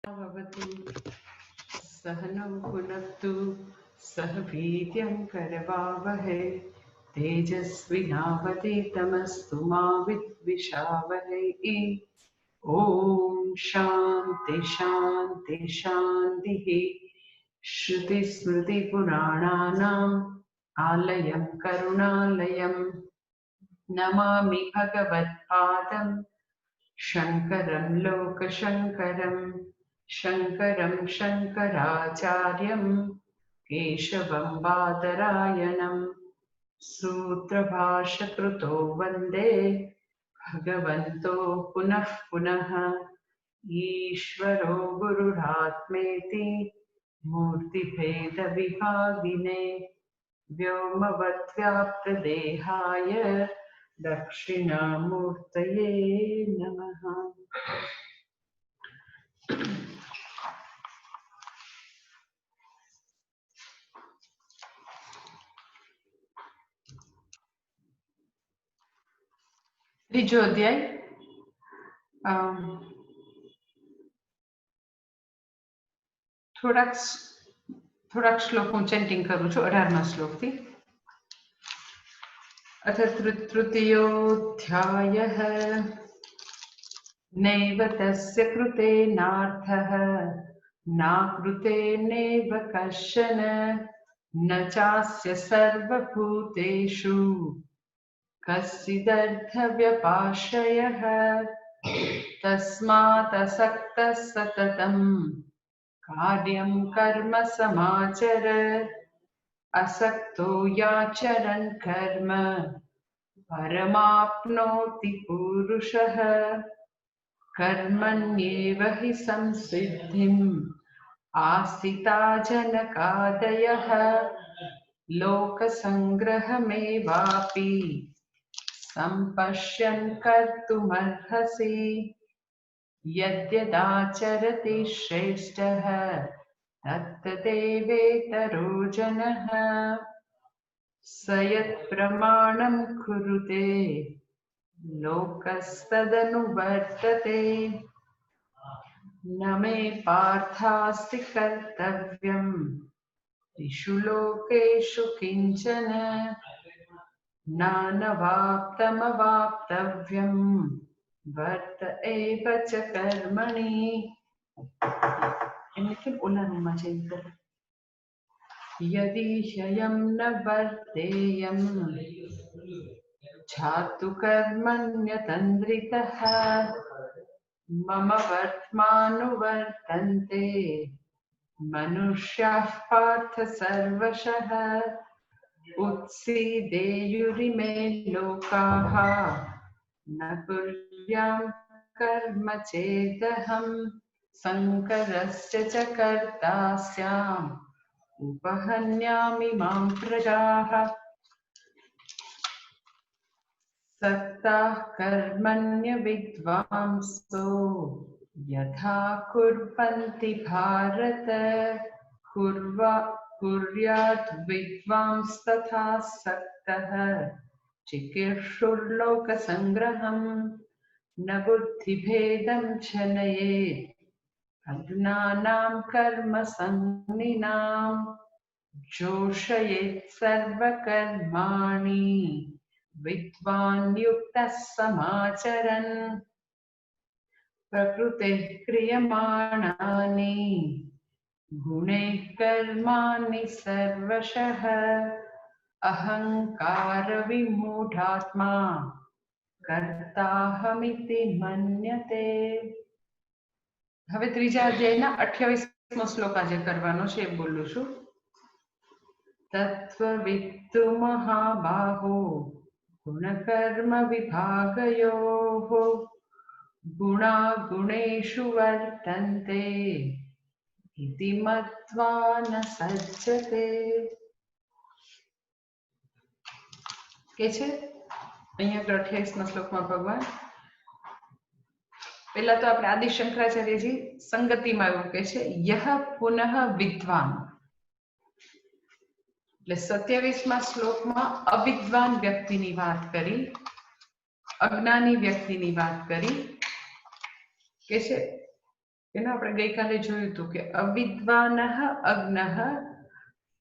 भवतु सहनौ पुनक्तु सह वीर्यं करवावहै तेजस्विनावतीतमस्तु मा विद्विषावहै। ॐ शान्ति शान्ति शान्तिः। श्रुतिस्मृतिपुराणानाम् आलयं करुणालयं नमामि भगवत्पादं शङ्करं लोकशङ्करं शङ्करं शङ्कराचार्यं केशवं बादरायणं सूत्रभाष्यकृतो वन्दे भगवन्तो पुनः पुनः। ईश्वरो गुरुरात्मेति मूर्तिभेदविभागिने व्योमवद्व्याप्तदेहाय दक्षिणामूर्तये नमः। ત્રીજો અધ્યાય થોડાક શ્લોક હું ચેન્ટિંગ કરું છું 18મા શ્લોકથી। अथ तृतीयोऽध्यायः नैव तस्य कृतेनार्थः नाकृते नैव कश्चन न चास्य सर्वभूतेषु कश्चिदर्थव्यपाश्रयः तस्मादसक्तः सततं कार्यं कर्म समाचर असक्तो याचरन् कर्म परमाप्नोति पुरुषः कर्मण्येव हि संसिद्धिम् आस्थिता जनकादयः लोकसङ्ग्रहमेवापि सम्पश्यन् कर्तुमर्हसि यद्यदाचरति श्रेष्ठः तत्तदेवेतरो जनः स यत्प्रमाणं कुरुते लोकस्तदनुवर्तते न मे पार्थास्ति कर्तव्यम् त्रिषु लोकेषु किञ्चन नानवाप्तमवाप्तव्यम् वर्त एव च कर्मणि। यदि ह्ययं न वर्तेयं छातु कर्मण्यतन्द्रितः मम वर्त्मानुवर्तन्ते मनुष्याः पार्थ सर्वशः उत्सीदेयुरिमे लोकाः न कुर्यां कर्म चेदहं संकरस्य च कर्ता स्याम् उपहन्यामि मां प्रजाः सक्ताः कर्मण्य विद्वांसो यथा कुर्वन्ति भारत कुर्यात् विद्वांस्तथा सक्तः चिकीर्षुर्लोकसङ्ग्रहम् न बुद्धिभेदं जनयेत् अज्ञानां कर्मसङ्गिनां जोषयेत् सर्वकर्माणि विद्वान् युक्तः समाचरन् प्रकृतेः क्रियमाणानि गुणैः कर्माणि सर्वशः अहङ्कारविमूढात्मा कर्ताहमिति मन्यते। હવે ત્રીજા અધ્યાયના 28મો શ્લોક આજે કરવાનો છે એ બોલું છું। તત્વવિત્તુ મહાબાહો ગુણકર્મ વિભાગયોઃ ગુણા ગુણેષુ વર્તન્તે ઇતિ મત્વા ન સજ્જતે। કે છે અહીંયા 28મા શ્લોકમાં ભગવાન पहला तो अपने आदि शंकराचार्य जी संगति में एवं कहे छे यह पुनः विद्वान એટલે 27મા શ્લોકમાં અવિદ્વાન વ્યક્તિની વાત કરી, અજ્ઞાની વ્યક્તિની વાત કરી કે છે એનું આપણે ગઈકાલે જોયું હતું કે અવિદ્વાનઃ અજ્ઞઃ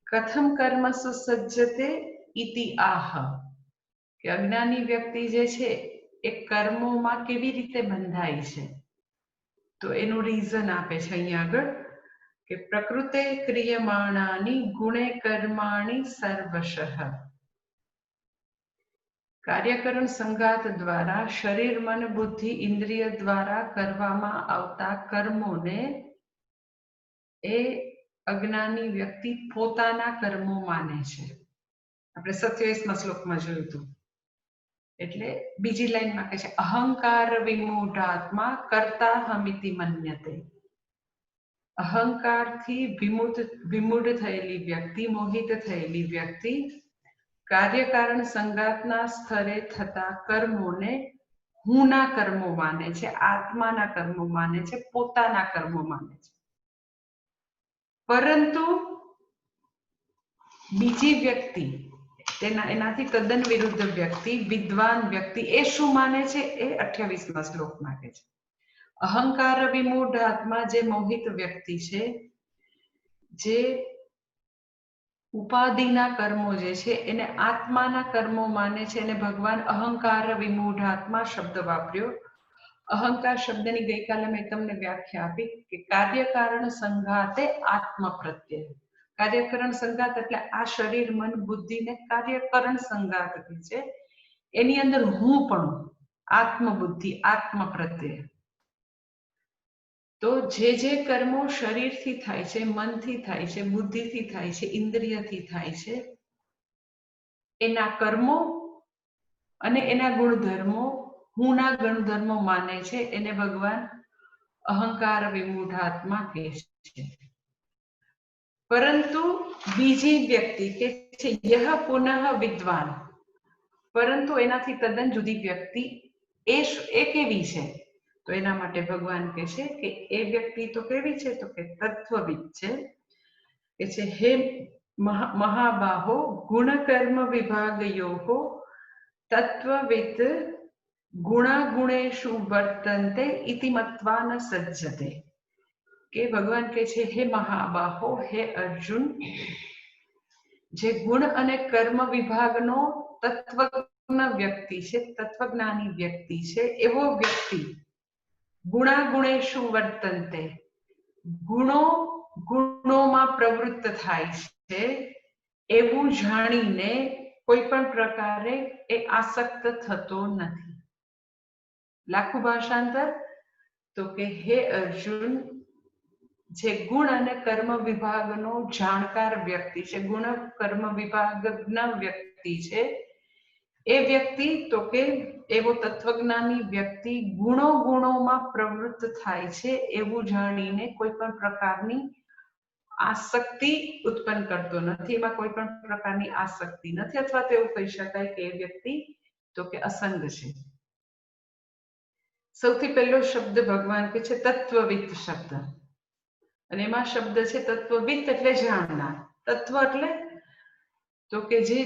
કથમ કર્મસુ સજ્જતે ઇતિ આહ, કે અજ્ઞાની વ્યક્તિ જે છે એ કર્મોમાં કેવી રીતે બંધાય છે. તો એનું રીઝન આપે છે અહીંયા આગળ કે પ્રકૃતે ક્રિયમાણાની ગુણે કર્માણી સર્વશઃ. કાર્યકરણ સંઘાત દ્વારા શરીર મન બુદ્ધિ ઇન્દ્રિય દ્વારા કરવામાં આવતા કર્મોને એ અજ્ઞાની વ્યક્તિ પોતાના કર્મો માને છે. આપણે 27મા શ્લોકમાં જોયું હતું. એટલે બીજી લાઈનમાં કહે છે અહંકાર વિમૂઢાત્મા કર્તા હમિતિ મન્યતે. અહંકારથી વિમૂઢ થયેલી વ્યક્તિ, મોહિત થયેલી વ્યક્તિ કાર્યકારણ સંગાતના સ્તરે થતા કર્મોને હુંના કર્મો માને છે, આત્માના કર્મો માને છે, પોતાના કર્મો માને છે. પરંતુ બીજી વ્યક્તિ, એનાથી તદ્દન વિરુદ્ધ વ્યક્તિ, વિદ્વાન વ્યક્તિ એ શું માને છે? એ 28મા શ્લોકમાં કહે છે. અહંકાર વિમૂઢ આત્મા, જે મોહિત વ્યક્તિ છે, જે ઉપાધિના કર્મો જે છે એને આત્માના કર્મો માને છે. અને ભગવાન અહંકાર વિમૂઢ આત્મા શબ્દ વાપર્યો. અહંકાર શબ્દની ગઈકાલે મેં તમને વ્યાખ્યા આપી કે કાર્યકારણ સંઘાતે આત્મ પ્રત્યય. કાર્યકરણ સંઘાત એટલે આ શરીર મન બુદ્ધિને કાર્યકરણ સંઘાત છે. એની અંદર હું પણ આત્મબુદ્ધિ, આત્મ પ્રત્યય. તો જે કર્મો શરીરથી થાય છે, મનથી થાય છે, બુદ્ધિથી થાય છે, ઇન્દ્રિયથી થાય છે, એના કર્મો અને એના ગુણધર્મો હુંના ગુણધર્મો માને છે. એને ભગવાન અહંકાર વિમૂઢાત્મા કહે છે. પરંતુ બીજી વ્યક્તિ કે છે યહ પુનઃ વિદ્વાન, પરંતુ એનાથી તદ્દન જુદી વ્યક્તિ એ કેવી છે? તો એના માટે ભગવાન કહે છે કે એ વ્યક્તિ તો કેવી છે? તો કે તત્વવિદ છે. કે છે હે મહાબાહો ગુણકર્મ વિભાગયોઃ તત્વવિદ ગુણાગુણેષુ વર્તન્તે ઇતિ મત્વા ન સજ્જતે. કે ભગવાન કહે છે હે મહાબાહો, હે અર્જુન, જે ગુણ અને કર્મ વિભાગનો તત્વજ્ઞ વ્યક્તિ છે, તત્વજ્ઞાની વ્યક્તિ છે, એવો વ્યક્તિ ગુણાગુણેષુ વર્તન્તે, ગુણોમાં પ્રવૃત્ત થાય છે એવું જાણીને કોઈ પણ પ્રકારે એ આસક્ત થતો નથી. લાખું ભાષાંતર તો કે હે અર્જુન, જે ગુણ અને કર્મ વિભાગનો જાણકાર વ્યક્તિ છે, ગુણ કર્મ વિભાગના વ્યક્તિ છે, એ વ્યક્તિ તો કે એવો તત્વજ્ઞાની વ્યક્તિ ગુણોમાં પ્રવૃત્ત થાય છે એવું જાણીને કોઈ પણ પ્રકારની આસક્તિ ઉત્પન્ન કરતો નથી. એમાં કોઈ પણ પ્રકારની આસક્તિ નથી, અથવા તો એવું કહી શકાય કે એ વ્યક્તિ તો કે અસંગ છે. સૌથી પહેલો શબ્દ ભગવાન કે છે તત્વવિદ શબ્દ, અને એમાં શબ્દ છે તત્વવિદ એટલે જાણનાર. તત્વ એટલે તો કે જે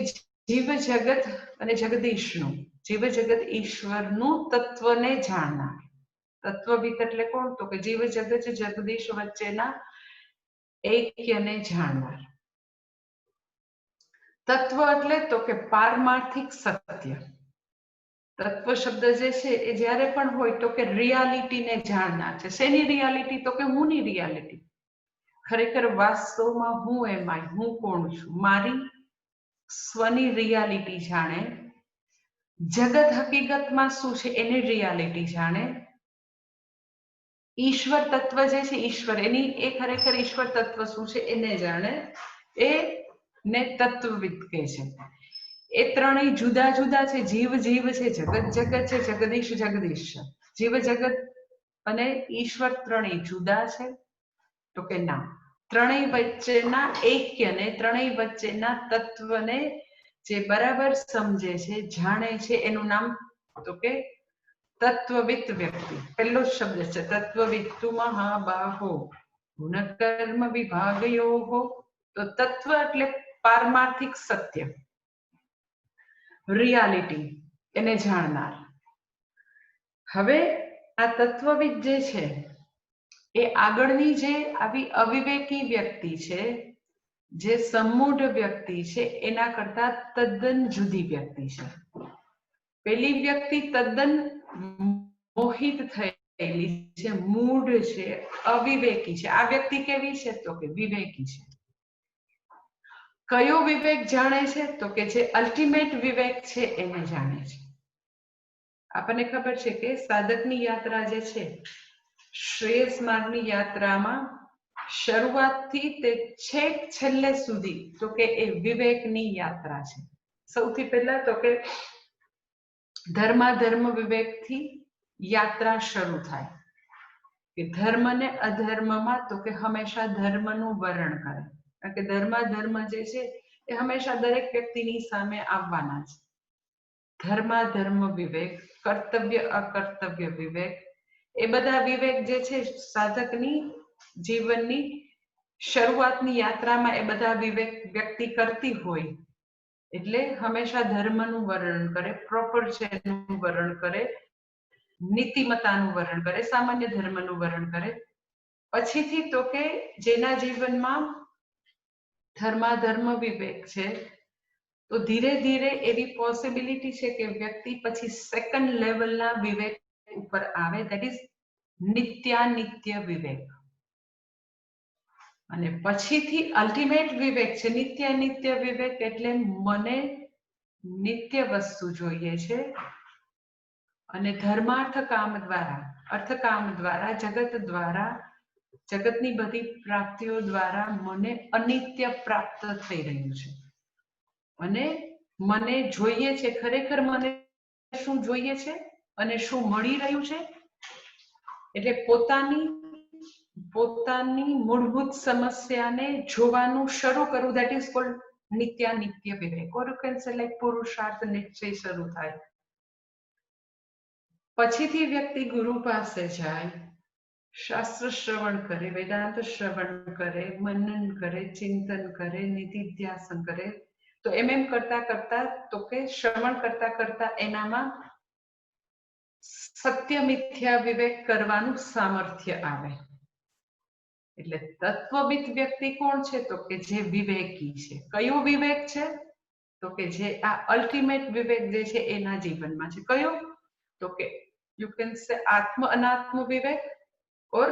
જીવ જગત અને જગદીશનું, જીવ જગત ઈશ્વરનું તત્વને જાણનાર. તત્વવિદ એટલે કોણ? તો કે જીવ જગત જગદીશ વચ્ચેના ઐક્યને જાણનાર. તત્વ એટલે તો કે પારમાર્થિક સત્ય. તત્વ શબ્દ જે છે એ જ્યારે પણ હોય તો કે રિયાલિટીને જાણનાર છે. શેની રિયાલિટી? તો કે હુંની રિયાલિટી. ખરેખર વાસ્તવમાં હું એમાં, હું કોણ છું, મારી સ્વની રિયાલિટી જાણે. જગત હકીકતમાં શું છે એની રિયાલિટી જાણે. ઈશ્વર તત્વ જે છે, ઈશ્વર એની એ ખરેખર ઈશ્વર તત્વ શું છે એને જાણે. એ ને તત્વવિદ કહે છે. એ ત્રણેય જુદા જુદા છે. જીવ જીવ છે, જગત જગત છે, જગદીશ જગદીશ છે. જીવ જગત અને ઈશ્વર ત્રણેય જુદા છે? તો કે ના. ત્રણેય વચ્ચેના ઐક્યને, ત્રણેય વચ્ચેના તત્વને જે બરાબર સમજે છે, જાણે છે, એનું નામ તો કે તત્વવિદ વ્યક્તિ. પહેલો શબ્દ છે તત્વવિદ. તુ મહાબાહો ગુણકર્મ વિભાગયોઃ. તો તત્વ એટલે પારમાર્થિક સત્ય, રિયાલિટી, એને જાણનાર. હવે આ તત્વવિદ જે છે એ આગળની જે આવી અવિવેકી વ્યક્તિ છે, જે સમૂઢ વ્યક્તિ છે, એના કરતા તદ્દન જુદી વ્યક્તિ છે. પેલી વ્યક્તિ તદ્દન મોહિત થયેલી છે, મૂઢ છે, અવિવેકી છે. આ વ્યક્તિ કેવી છે? તો કે વિવેકી છે. કયો વિવેક જાણે છે? તો કે જે અલ્ટિમેટ વિવેક છે એને જાણે છે. આપણને ખબર છે કે સાધકની યાત્રા જે છે, શ્રેયસ માર્ગની યાત્રામાં શરૂઆતથી તે છેક છેલ્લે સુધી તો કે એ વિવેકની યાત્રા છે. સૌથી પહેલા તો કે ધર્મ વિવેકથી યાત્રા શરૂ થાય કે ધર્મ ને અધર્મમાં તો કે હંમેશા ધર્મનું વરણ કરે, કારણ કે ધર્મ જે છે એ હંમેશા દરેક વ્યક્તિની સામે આવવાના છે. ધર્મ વિવેક, કર્તવ્ય અકર્તવ્ય વિવેક, એ બધા વિવેક જે છે સાધકની જીવનની શરૂઆતની યાત્રામાં એ બધા વિવેક વ્યક્તિ કરતી હોય. એટલે હંમેશા ધર્મનું વર્ણન કરે, પ્રોપર છે એનું વર્ણન કરે, નીતિમત્તાનું વર્ણન કરે, સામાન્ય ધર્મનું વર્ણન કરે. પછીથી તો કે જેના જીવનમાં ધર્મ વિવેક છે, તો ધીરે ધીરે એવી પોસિબિલિટી છે કે વ્યક્તિ પછી સેકન્ડ લેવલના વિવેક ઉપર આવે, ધેટ ઇઝ નિત્યાનિત્ય વિવેક. અને પછીથી અલ્ટિમેટ વિવેક છે નિત્યાનિત્ય વિવેક, એટલે મને નિત્ય વસ્તુ જોઈએ છે અને ધર્માર્થ કામ દ્વારા, અર્થકામ દ્વારા, જગત દ્વારા, જગતની બધી પ્રાપ્તિઓ દ્વારા મને અનિત્ય પ્રાપ્ત થઈ રહ્યું છે. અને મને જોઈએ છે, ખરેખર મને શું જોઈએ છે અને શું મળી રહ્યું છે, એટલે પોતાની મૂળભૂત સમસ્યાને જોવાનું શરૂ કરું, ધેટ ઇઝ કોલ્ડ નિત્યાનિત્ય વિવેક, or you can say like પુરુષાર્થ નિશ્ચય શરૂ થાય. પછીથી વ્યક્તિ ગુરુ પાસે જાય, શાસ્ત્ર શ્રવણ કરે, વેદાંત શ્રવણ કરે, મનન કરે, ચિંતન કરે, નિધિધ્યાસન કરે. તો એમ કરતા કરતા તો કે શ્રવણ કરતા કરતા એનામાં સત્ય મિથ્યા વિવેક કરવાનું સામર્થ્ય આવે. એટલે તત્વવિદ વ્યક્તિ કોણ છે? તો કે જે વિવેકી છે. કયો વિવેક છે? તો કે જે આ અલ્ટિમેટ વિવેક જે છે એના જીવનમાં છે. કયો? તો કે યુ કેન સે આત્મ અનાત્મ વિવેક ઓર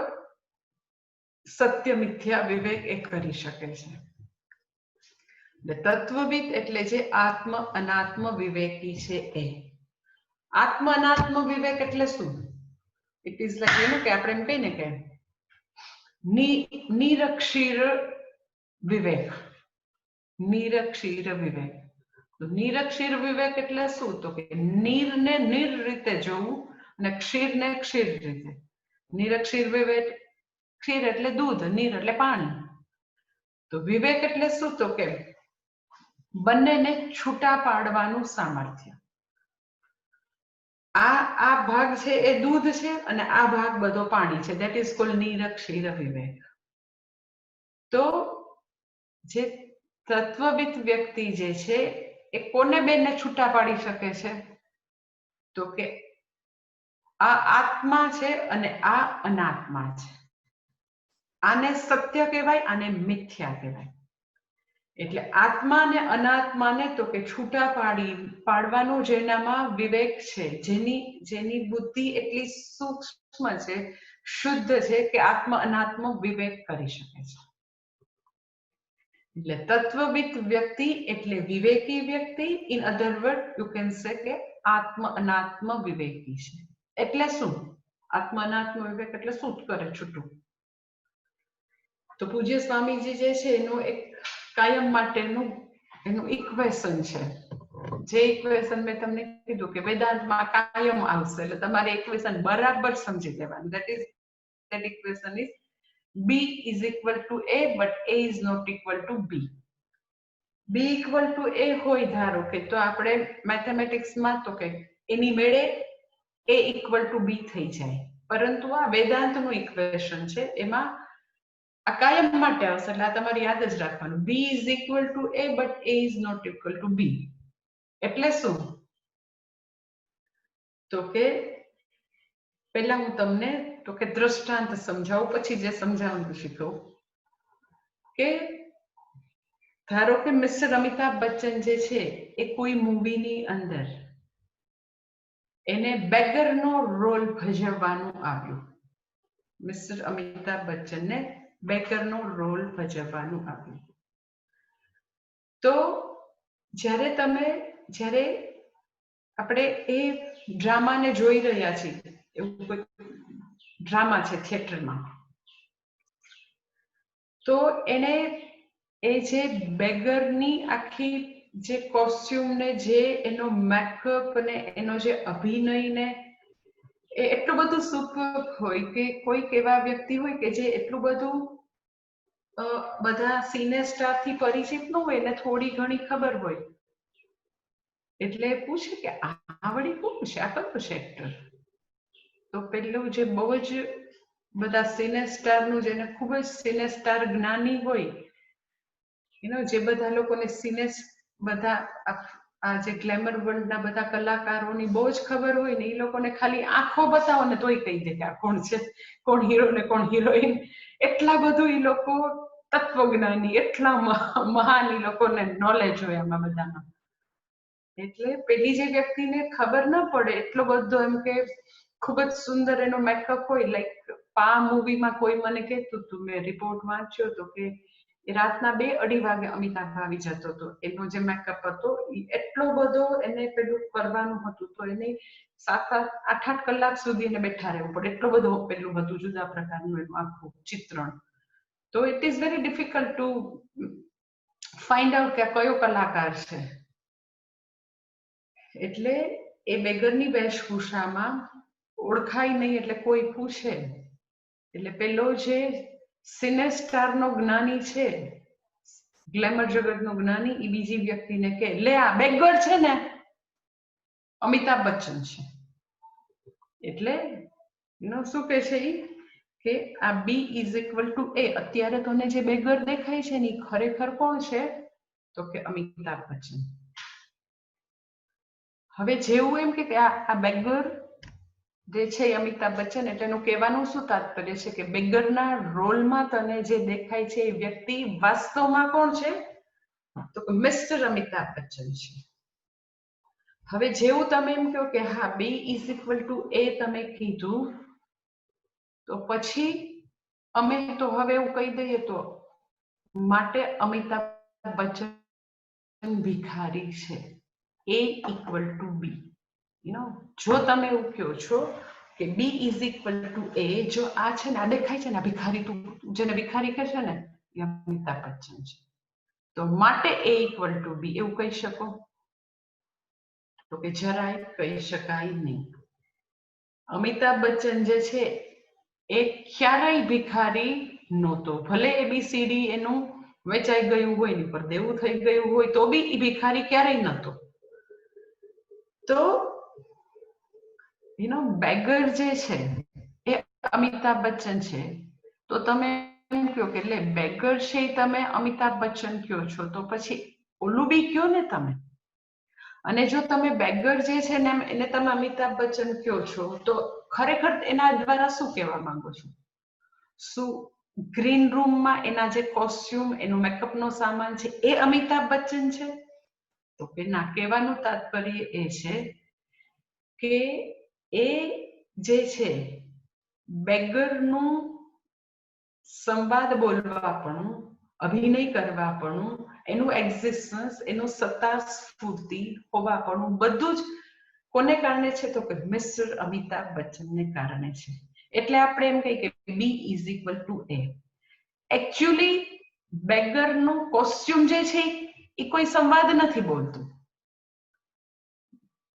સત્ય મિથ્યા વિવેક એ કરી શકે છે. તત્વવિદ એટલે જે આત્મ અનાત્મ વિવેકી છે એ. આત્મ અનાત્મ વિવેક એટલે શું? It is like you know કે આપણે એમ કહીએ ને કે નિરક્ષીર વિવેક. નિરક્ષીર વિવેક. તો નિરક્ષીર વિવેક એટલે શું? તો કે નીરને નિર રીતે જોવું અને ક્ષીરને ક્ષીર રીતે. નિરક્ષીર વિવેક, ક્ષીર એટલે દૂધ, નીર એટલે પાણી. તો વિવેક એટલે શું? તો કે બંનેને છૂટા પાડવાનું સામર્થ્ય. આ ભાગ છે એ દૂધ છે અને આ ભાગ બધો પાણી છે, ધેટ ઇઝ કોલ્ડ નિરક્ષીર વિવેક. તો જે તત્વવિદ વ્યક્તિ જે છે એ કોને બેને છૂટા પાડી શકે છે? તો કે આ આત્મા છે અને આ અનાત્મા છે. આને સત્ય કહેવાય, આને મિથ્યા કહેવાય. એટલે આત્મા ને અનાત્માને તો કે છૂટા પાડવાનું જેનામાં વિવેક છે, જેની બુદ્ધિ એટલી સૂક્ષ્મ છે, શુદ્ધ છે કે આત્મ અનાત્મ વિવેક કરી શકે છે. એટલે તત્વવિદ વ્યક્તિ એટલે વિવેકી વ્યક્તિ. In other word you can સે કે આત્મ અનાત્મ વિવેકી છે. એટલે શું? આત્મ અનાત્મ વિવેક એટલે શું કરે? છૂટું. તો પૂજ્ય સ્વામીજી જે છે એનું એક કાયમ માટેનું એનું ઇક્વેશન છે. જે ઇક્વેશન મેં તમને કીધું કે વેદાંતમાં કાયમ આવશે, એટલે તમારે ઇક્વેશન બરાબર સમજી લેવાનું. that equation is B is equal to A but A is not equal to B. B equal to A હોય ધારો કે, તો આપણે મેથેમેટિક્સમાં તો કે એની મેળે A equal to B થઈ જાય. પરંતુ આ વેદાંતનું ઇક્વેશન છે, એમાં આ કાયમ માટે આવશે, એટલે આ તમારે યાદ જ રાખવાનું. B is equal to A but A is not equal to B. એટલે શું? તો કે પહેલા હું તમને તો કે દ્રષ્ટાંત સમજાવું, પછી જે સમજાવવાનું શીખો કે ધારો કે મિસ્ટર અમિતાભ બચ્ચન જે છે એ કોઈ મૂવીની અંદર એને બેગરનો રોલ ભજવવાનું આવ્યું. મિસ્ટર અમિતાભ બચ્ચનને બેગરનો રોલ ભજવવાનું આવ્યું. તો જ્યારે આપણે એ ડ્રામાને જોઈ રહ્યા છીએ, એવું કોઈ ડ્રામા છે થિયેટરમાં, તો એને એ જે બેગરની આખી જે કોસ્ટ્યુમ ને જે એનો મેકઅપ ને એનો જે અભિનય ને એ એટલું બધું સુપર હોય કે કોઈક એવા વ્યક્તિ હોય કે જે એટલું બધું બધા સિને સ્ટાર થી પરિચિત ન હોય ને થોડી ઘણી ખબર હોય, એટલે પૂછે કે આ વળી કોણ છે, આ કયો છે એક્ટર? તો પેલું જે બહુ જ બધા સિને સ્ટારનું જેને ખૂબ જ સિને સ્ટાર જ્ઞાની હોય, જે બધા લોકોને બધા આ જે ગ્લેમર વર્લ્ડના બધા કલાકારોની બહુ જ ખબર હોય ને, એ લોકોને ખાલી આંખો બતાવો ને તોય કહી દે કે આ કોણ છે, કોણ હીરો ને કોણ હિરોઈન. એટલા બધું એ લોકો તત્વજ્ઞાની, એટલા મહાન એ લોકોને નોલેજ હોય આમાં બધામાં. એટલે પેલી જે વ્યક્તિને ખબર ના પડે એટલો બધો એમ કે ખૂબ જ સુંદર એનો મેકઅપ હોય, લાઈક પા મૂવીમાં કોઈ મને કહેતું હતું, મેં રિપોર્ટ વાંચ્યો હતો કે રાતના 2-2:30 વાગે અમિતાભ આવી જતો હતો. એનો જે મેકઅપ હતો એટલો બધો એને પેલું કરવાનું હતું, તો એને 7-8 કલાક સુધી એને બેઠા રહેવું પડે, એટલો બધો પેલું હતું જુદા પ્રકારનું એનું આખું ચિત્રણ. તો it is very difficult to find out કે કયો કલાકાર છે. એટલે એ બેગરની વેશભૂષામાં ઓળખાય નહીં, એટલે કોઈ પૂછે એટલે પેલો જે સિને સ્ટારનો જ્ઞાની છે, ગ્લેમર જગતનો જ્ઞાની, એ બીજી વ્યક્તિને કે લે આ બેગર છે ને અમિતાભ બચ્ચન છે. એટલે શું કે છે કે આ B = A, અત્યારે તને જે બેગર દેખાય છે ને ખરેખર કોણ છે? તો કે અમિતાભ બચ્ચન. હવે જેવું એમ કે આ બેગર જે છે અમિતાભ બચ્ચન, એટલે એનું કહેવાનું શું તાત્પર્ય છે કે બેગરના રોલમાં તને જે દેખાય છે એ વ્યક્તિ વાસ્તવમાં કોણ છે? તો કે મિસ્ટર અમિતાભ બચ્ચન છે. હવે જેવું તમે એમ કહો કે હા B = A તમે કીધું, તો પછી અમે તો હવે એવું કહી દઈએ તો માટે અમિતાભ બચ્ચન ભિખારી છે. A = B. જો તમે એવું કહો છો કે B = A, જો આ છે ને આ દેખાય છે ને આ ભિખારી, તું જેને ભિખારી કહે છે ને એ અમિતાભ બચ્ચન છે, તો માટે A = B એવું કહી શકો? તો કે જરાય કહી શકાય નહીં. અમિતાભ બચ્ચન જે છે એ ક્યારેય ભિખારી નહોતો. ભલે ABCD એનું વેચાઈ ગયું હોય ને પર દેવું થઈ ગયું હોય તો બી એ ભિખારી ક્યારેય નહોતો. તો બેગર જે છે એ અમિતાભ બચ્ચન છે. તો તમે એમ કહો કે એટલે બેગર છે તમે અમિતાભ બચ્ચન કહો છો, તો પછી ઓલું બી કહો ને તમે. અને જો તમે બેગર જે છે ને એને તમે અમિતાભ બચ્ચન કહો છો, તો ખરેખર એના દ્વારા શું કહેવા માંગો છો? શું ગ્રીન રૂમમાં એના જે કોસ્ટ્યુમ, એનો મેકઅપનો સામાન છે એ અમિતાભ બચ્ચન છે? તો કે ના, કહેવાનું તાત્પર્ય એ છે કે એ જે છે બેગરનું સંવાદ બોલવા પણ, અભિનય કરવા પણ, એનું એક્ઝિસ્ટન્સ, એનું સત્તા સ્ફૂર્તિ હોવા પણ બધું જ કોને કારણે છે? તો કે મિસ્ટર અમિતાભ બચ્ચનને કારણે છે. એટલે આપણે એમ કહીએ કે B = A. એકચ્યુઅલી બેગરનું કોસ્ટ્યુમ જે છે એ કોઈ સંવાદ નથી બોલતું.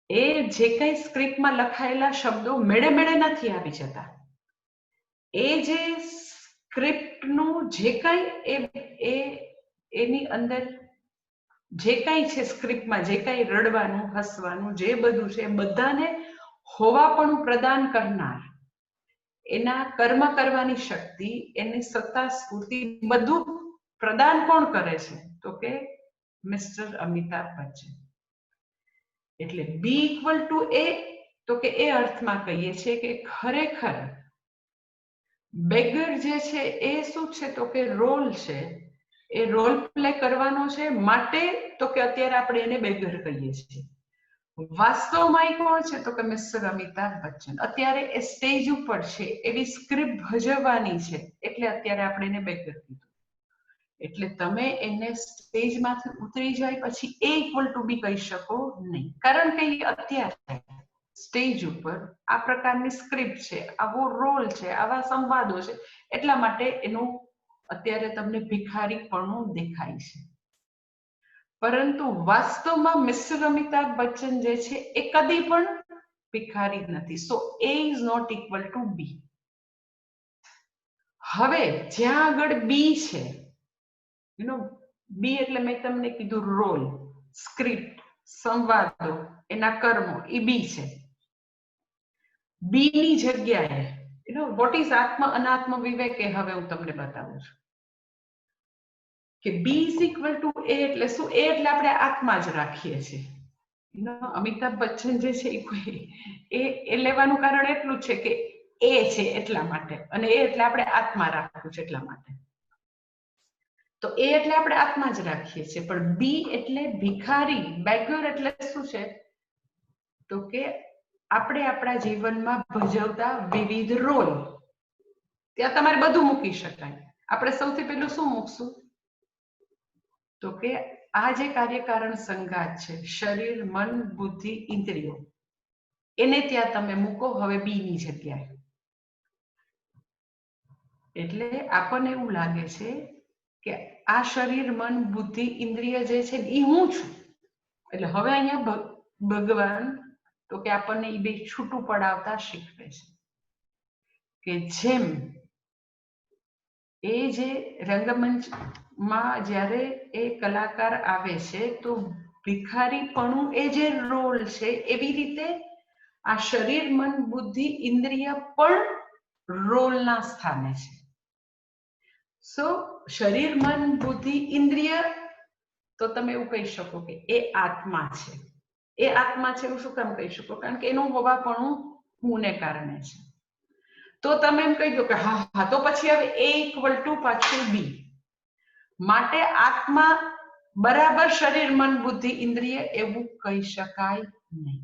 એ જે કઈ સ્ક્રિપ્ટમાં લખાયેલા શબ્દો મેળે મેળે નથી આવી જતા. એ જે સ્ક્રિપ્ટનું જે કઈ એની અંદર જે કઈ છે સ્ક્રિપ્ટમાં, જે કઈ રડવાનું, હસવાનું, જે બધું છે બધાને હોવાપણું પ્રદાન કરનાર, એના કર્મ કરવાની શક્તિ, એની સત્તા સ્ફૂર્તિ બધું પ્રદાન કોણ કરે છે? તો કે મિસ્ટર અમિતાભ બચ્ચન. એટલે B = A, તો કે એ અર્થમાં કહીએ છીએ કે ખરેખર બેગર જે છે એ શું છે તો કે રોલ છે, એ રોલ પ્લે કરવાનો છે, માટે તો કે અત્યારે આપણે એને બેગર કહીએ છીએ. વાસ્તવમાં એ કોણ છે તો કે મિસ્ટર અમિતાભ બચ્ચન. અત્યારે એ સ્ટેજ ઉપર છે, એવી સ્ક્રિપ્ટ ભજવવાની છે, એટલે અત્યારે આપણે એને બેગર કીધું. એટલે તમે એને સ્ટેજમાંથી ઉતરી જાય પછી એ ઇક્વલ ટુ બી કહી શકો નહીં, કારણ કે એ અત્યારે સ્ટેજ ઉપર આ પ્રકારની સ્ક્રિપ્ટ છે, આવો રોલ છે, આવા સંવાદો છે, એટલા માટે એનું અત્યારે તમને ભિખારીપણું દેખાય છે. પરંતુ વાસ્તવમાં મિસ્ટર અમિતાભ બચ્ચન જે છે એ કદી પણ ભિખારી નથી. સો એ ઇઝ નોટ ઇક્વલ ટુ બી. હવે જ્યાં આગળ બી છે, બી એટલે મેં તમને કીધું રોલ, સ્ક્રિપ્ટ, સંવાદો, એના કર્મો, એ બી છે. બી ની જગ્યાએ વોટ ઇઝ આત્મ અનાત્મ વિવેક, એ હવે હું તમને બતાવું છું કે બી ઇઝ ઇક્વલ ટુ એ એટલે શું? એ એટલે આપણે આત્મા જ રાખીએ છીએ. અમિતાભ બચ્ચન જે છે એ લેવાનું કારણ એટલું છે કે એ છે એટલા માટે, અને એ એટલે આપણે આત્મા રાખ્યું છે એટલા માટે. તો એ એટલે આપણે આત્મા જ રાખીએ છીએ. પણ બી એટલે ભિખારી, બેગર એટલે શું છે તો કે આપણે આપણા જીવનમાં ભજવતા વિવિધ રોલ. ત્યાં તમારે બધું મૂકી શકાય. આપણે સૌથી પહેલું શું મૂકશું તો કે આ જે કાર્યકારણ સંઘાત છે, શરીર, મન, બુદ્ધિ, ઇન્દ્રિયો, એને ત્યાં તમે મૂકો હવે બી ની જગ્યાએ. એટલે આપણને એવું લાગે છે કે આ શરીર, મન, બુદ્ધિ, ઇન્દ્રિય જે છે એ હું છું. એટલે હવે અહીંયા ભગવાન તો કે આપણને એ બે છૂટું પડાવતા શીખવે છે કે જેમ એ જે રંગમંચમાં જ્યારે એ કલાકાર આવે છે તો ભિખારીપણું એ જે રોલ છે, એવી રીતે આ શરીર, મન, બુદ્ધિ, ઇન્દ્રિય પણ રોલના સ્થાને છે. સો શરીર, મન, બુદ્ધિ, ઇન્દ્રિય તો તમે એવું કહી શકો કે એ આત્મા છે. એ આત્મા છે એવું શું કામ કહી શકો? કારણ કે એનું હોવાપણું હુંને કારણે છે. તો તમે એમ કહી દો કે હા, તો પછી હવે એ ઇક્વલ ટુ પાછું બી. માટે આત્મા બરાબર શરીર, મન, બુદ્ધિ, ઇન્દ્રિય એવું કહી શકાય નહીં.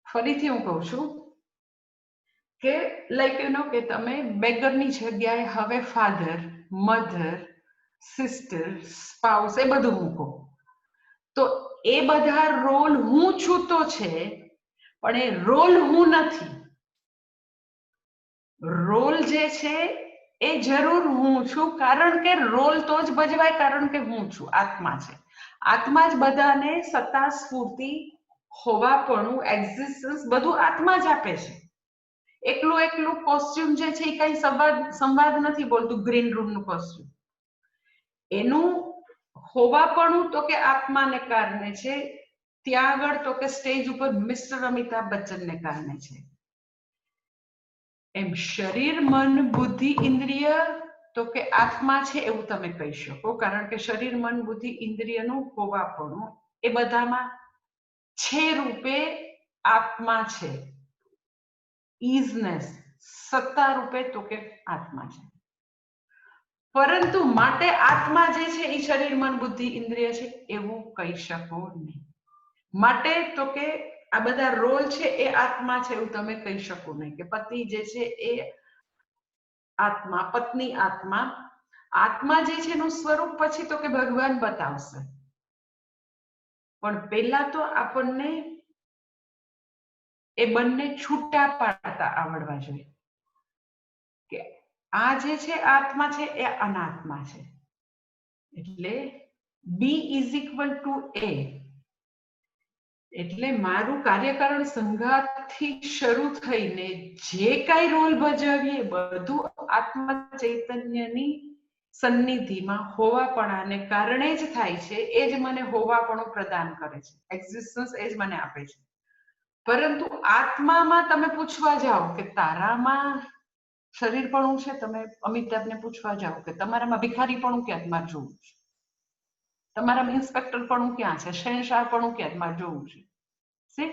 ફરીથી હું કહું છું કે લાઈક કે તમે બેગરની જગ્યાએ હવે ફાધર, મધર, સિસ્ટર, સ્પાઉસ એ બધું મૂકો. તો એ બધા રોલ હું છું તો છે, પણ એ રોલ હું નથી. રોલ જે છે એ જરૂર હું છું, કારણ કે રોલ તો જ ભજવાય કારણ કે હું છું, આત્મા છે. આત્મા જ બધાને સત્તા, સ્ફૂર્તિ, હોવાપણું, એક્ઝિસ્ટન્સ બધું આત્મા જ આપે છે. એકલું કોસ્ટ્યુમ જે છે એ કઈ સંવાદ નથી બોલતું. ગ્રીન રૂમ નું કોસ્ટ્યુમ એનું હોવાપણું તો કે આત્માને કારણે છે. ત્યાં આગળ તો કે સ્ટેજ ઉપર મિસ્ટર અમિતાભ બચ્ચનને કારણે છે. એમ શરીર, મન, બુદ્ધિ, ઇન્દ્રિય તો કે આત્મા છે એવું તમે કહી શકો, કારણ કે શરીર, મન, બુદ્ધિ, ઇન્દ્રિયનું હોવાપણું એ બધામાં છે રૂપે આત્મા છે. ઇઝનેસ સત્તા રૂપે તો કે આત્મા છે. પરંતુ માટે આત્મા જે છે એ શરીર, મન, બુદ્ધિ, ઇન્દ્રિય છે એવું કહી શકો નહીં. માટે તો કે આ બધા રોલ છે એ આત્મા છે એવું તમે કહી શકો નહીં. કે પતિ જે છે એ આત્મા, પત્ની આત્મા. આત્મા જે છે એનું સ્વરૂપ પછી તો કે ભગવાન બતાવશે, પણ પહેલા તો આપણને એ બંને છૂટા પાડતા આવડવા જોઈએ કે આ જે છે આત્મા છે એ અનાત્મા છે. એટલે બી ઇઝ ઇક્વલ ટુ એ. એટલે મારું કાર્યકારણ સંઘાતથી શરૂ થઈને જે કાંઈ રોલ ભજવીએ બધું આત્મ ચૈતન્યની સન્નિધિમાં હોવાપણાને કારણે જ થાય છે. એ જ મને હોવાપણું પ્રદાન કરે છે, એક્ઝિસ્ટન્સ એ જ મને આપે છે. પરંતુ આત્મામાં તમે પૂછવા જાઓ કે તારામાં શરીરપણું છે, તમે અમિતાભને પૂછવા જાઓ કે તમારામાં ભિખારીપણું ક્યાં મારે જોવું છે, તમારામાં ઇન્સ્પેક્ટરપણું ક્યાં છે, શહેનશાહપણું ક્યાં મારે જોવું છે.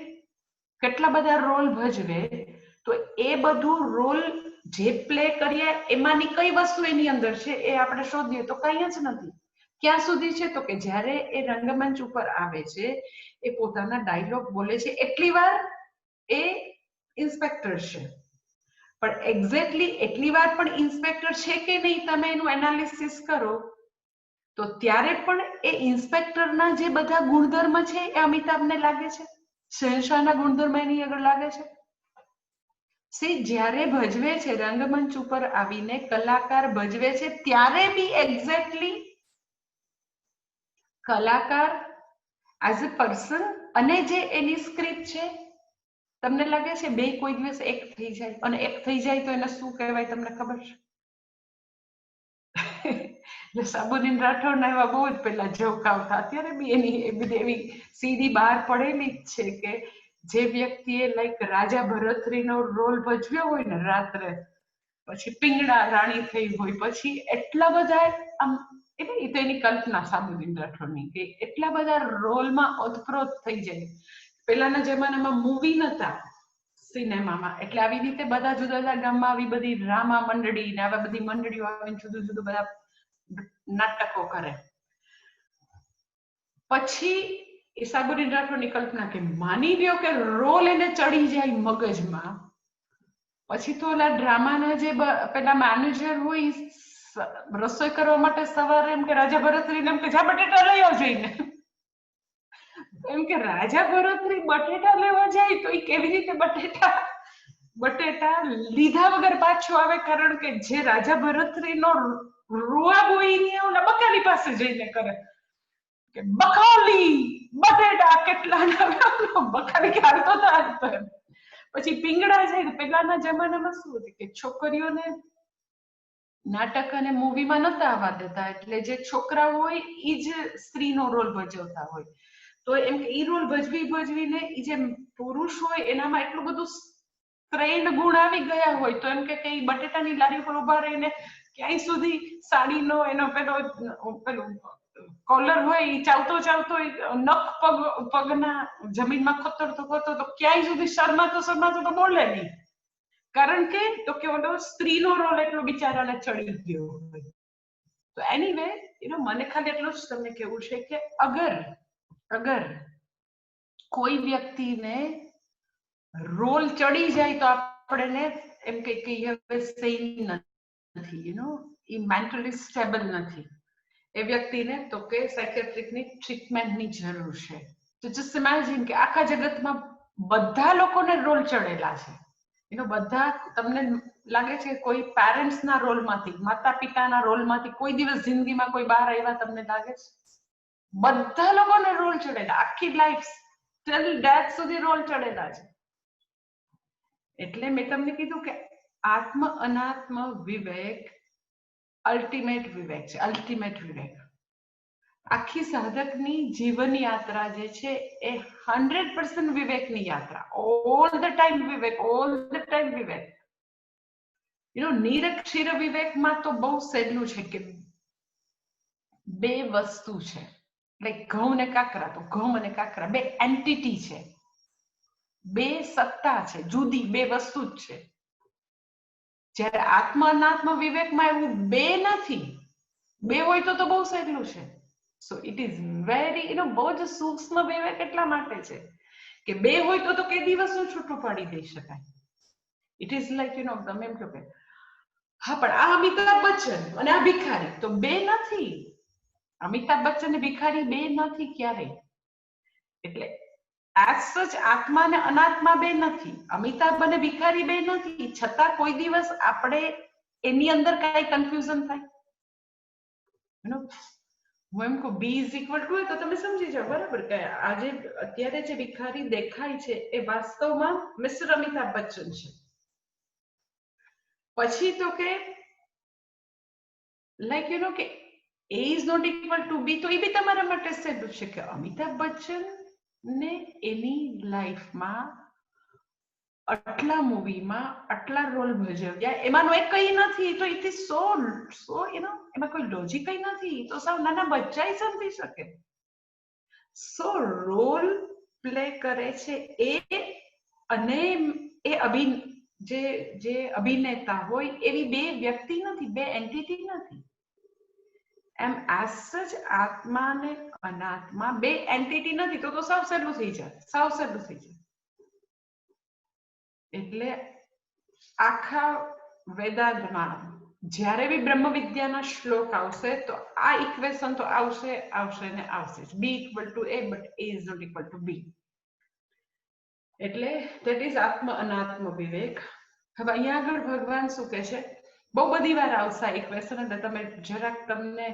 કેટલા બધા રોલ ભજવે તો એ બધું રોલ જે પ્લે કરીએ એમાંની કઈ વસ્તુ એની અંદર છે એ આપણે શોધીએ તો કઈ જ નથી. ક્યાં સુધી છે તો કે જ્યારે એ રંગમંચ ઉપર આવે છે, એ પોતાના ડાયલોગ બોલે છે એટલી વાર એ ઇન્સ્પેક્ટર છે, પણ એક્ઝેક્ટલી એટલી વાર પણ ઇન્સ્પેક્ટર છે કે નહીં તમે એનું એનાલિસિસ કરો તો ત્યારે પણ એ ઇન્સ્પેક્ટરના જે બધા ગુણધર્મ છે એ અમિતાભને લાગે છે, શહેનશાહના ગુણધર્મ એની આગળ લાગે છે. જ્યારે ભજવે છે રંગમંચ ઉપર આવીને કલાકાર ભજવે છે ત્યારે બી એક્ઝેક્ટલી કલાકાર એઝ અ પર્સન અને જે એની સ્ક્રિપ્ટ છે, તમને લાગે છે બે કોઈ દિવસ એક થઈ જાય? અને એક થઈ જાય તો એને શું કહેવાય તમને ખબર છે? એટલે સાબુદ્દીન રાઠોડના એવા બહુ જ પેલા જોક આવતા, અત્યારે બી એની બધી એવી સીડી બહાર પડેલી જ છે કે જે વ્યક્તિએ લાઈક રાજા ભરતરીનો રોલ ભજવ્યો હોય ને રાત્રે, પછી પિંગળા રાણી થઈ હોય, પછી એટલા બધા આમ એટલે એ તો એની કલ્પના સાબુદ્દીન રાઠોડની કે એટલા બધા રોલમાં ઓતપ્રોત થઈ જાય. પેલાના જમાનામાં મૂવી નતા સિનેમામાં, એટલે આવી રીતે બધા જુદા જુદા ગામમાં આવી બધી ડ્રામા મંડળી ને આવા બધી મંડળીઓ આવીને જુદું જુદું બધા નાટકો કરે. પછી એ સાબુદ્દીન રાઠોડની કલ્પના કે માની લ્યો કે રોલ એને ચડી જાય મગજમાં, પછી તો ઓલા ડ્રામાના જે પેલા મેનેજર હોય રસોઈ કરવા માટે સવારે એમ કે રાજા ભરતરીને એમ કે જા બટેટા લઈ આવ જઈને, એમ કે રાજા ભરતરી બટેટા લેવા જાય તો એ કેવી રીતે બટેટા લીધા વગર પાછો આવે? કારણ કે જે રાજા ભરતરીનો રૂઆ બોઈ ઓલા બકાલી પાસે જઈને કરે કે બકાલી બટેટા કેટલા બકાલી કે હાલતો તો પછી પિંગળા જાય. પેલાના જમાનામાં શું હતું કે છોકરીઓને નાટક અને મૂવીમાં નતા આવવા દેતા, એટલે જે છોકરાઓ હોય એ જ સ્ત્રીનો રોલ ભજવતા હોય, તો એમ કે ઈ રોલ ભજવીને ઈ જે પુરુષ હોય એનામાં એટલું બધું ત્રણ ગુણ આવી ગયા હોય તો એમ કે કઈ બટેટાની લારી પર ઉભા રહીને ક્યાંય સુધી સાડીનો એનો પેલું કોલર હોય એ ચાવતો નખ પગના જમીનમાં ખતરતો ક્યાંય સુધી શરમાતો તો બોલે નહીં, કારણ કે તો કે ઓલો સ્ત્રીનો રોલ એટલો બિચારાને ચડી ગયો હોય. તો એનીવે મને ખાલી એટલું જ તમને કેવું છે કે અગર કોઈ વ્યક્તિને રોલ ચડી જાય તો આપણે એમ કહીએ સેઇન નથી, એ મેન્ટલી સ્ટેબલ નથી એ વ્યક્તિને, તો કે સાયકેટ્રિકની ટ્રીટમેન્ટની જરૂર છે. તો જસ્ટ ઇમેજિન કે આખા જગતમાં બધા લોકોને રોલ ચડેલા છે, બધા તમને લાગે છે કોઈ પેરેન્ટ્સના રોલમાંથી, માતા પિતાના રોલમાંથી કોઈ દિવસ જિંદગીમાં કોઈ બહાર આવ્યા તમને લાગે છે? બધા લોકોને રોલ ચડેલા, આખી લાઈફ ટિલ ડેથ સુધી રોલ ચડેલા છે. એટલે મેં તમને કીધું કે આત્મ અનાત્મ વિવેક અલ્ટિમેટ વિવેક છે, અલ્ટિમેટ વિવેક. આખી સાધકની જીવન યાત્રા જે છે એ 100% વિવેકની યાત્રા, ઓલ ધ ટાઈમ વિવેક. નિરક્ષીર વિવેકમાં તો બહુ સહેલું છે કે બે વસ્તુ છે, લાઈક ઘઉં ને કાકરા, તો ઘઉં અને કાકરા બે એન્ટિટી છે, બે સત્તા છે, જુદી બે વસ્તુ જ છે. જ્યારે આત્મ અનાત્મ વિવેકમાં એવું બે નથી, બે હોય તો બહુ સહેલું છે. સો ઇટ ઇઝ વેરી બહુ જ સૂક્ષ્મ વિવેક એટલા માટે છે કે બે હોય તો કે દિવસનું છૂટું પાડી દઈ શકાય. ઇટ ઇઝ લાઈક તમે એમ કહો કે હા પણ આ અમિતાભ બચ્ચન અને આ ભિખારી, તો બે નથી. અમિતાભ બચ્ચન અને ભિખારી બે નથી ક્યારેય. એટલે એઝ સચ આત્મા અને અનાત્મા બે નથી, અમિતાભ અને ભિખારી બે નથી, છતાં કોઈ દિવસ આપણે એની અંદર કઈ કન્ફ્યુઝન થાય? હું એમ કહું બી ઇઝ ઇક્વલ ટુ તો તમે સમજી જાઓ બરાબર કે આજે અત્યારે જે ભિખારી દેખાય છે એ વાસ્તવમાં મિસ્ટર અમિતાભ બચ્ચન છે. પછી તો કે લાઈક કે એ ઇઝ નોટ ઇક્વલ ટુ બી, તો એ બી તમારા માટે સહેલું છે કે અમિતાભ બચ્ચન ને એની લાઈફમાં આટલા મૂવીમાં આટલા રોલ ભજવ્યા, એમાંનો એક કઈ નથી, તો ઇટ ઇઝ સો એમાં કોઈ લોજિક કઈ નથી, તો સાવ નાના બચ્ચા સમજી શકે. સો રોલ પ્લે કરે છે એ, અને એ જે જે અભિનેતા હોય એવી બે વ્યક્તિ નથી, બે એન્ટિટી નથી. એમ એઝ સચ આત્મા ને અનાત્મા બે એન્ટિટી નથી. તો સાવ સહેલું થઈ જાય, સાવ સહેલું થઈ જાય. એટલે આખા વેદાંતમાં જ્યારે બી બ્રહ્મ વિદ્યાના શ્લોક આવશે તો આ ઇક્વેશન તો આવશે આવશે ને આવશે. B equal to A but A is not equal to B. એટલે ધેટ ઇઝ આત્મ અનાત્મ વિવેક. હવે અહીંયા આગળ ભગવાન શું કહે છે, બહુ બધી વાર આવશે આ ઇક્વેશન, એટલે તમે જરાક તમને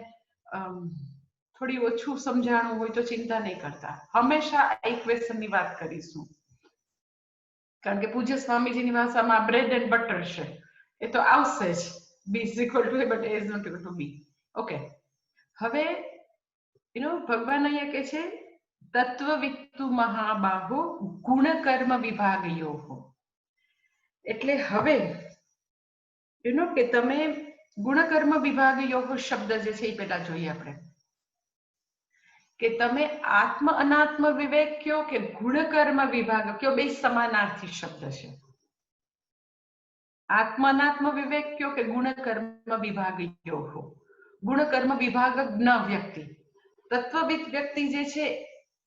થોડી ઓછું સમજાણું હોય તો ચિંતા નહીં કરતા. હંમેશા આ ઇક્વેશનની વાત કરીશું, કારણ કે પૂજ્ય સ્વામીજીની ભાષામાં બ્રેડ એન્ડ બટર છે, એ તો આવશે જ. B is equal to A but A is not equal to B. Okay, હવે ભગવાન અહીંયા કહે છે તત્વવિત્તુ મહાબાહુ ગુણ કર્મ વિભાગયોઃ. એટલે હવે કે તમે ગુણકર્મ વિભાગયોઃ શબ્દ જે છે એ પેલા જોઈએ આપણે, કે તમે આત્મ અનાત્મ વિવેક કયો કે ગુણકર્મ વિભાગ કયો, બે સમાનાર્થી શબ્દ છે. આત્મ અનાત્મ વિવેક કયો કે ગુણકર્મ વિભાગયોઃ. ગુણકર્મ વિભાગ જ્ઞ વ્યક્તિ, તત્વવિદ વ્યક્તિ જે છે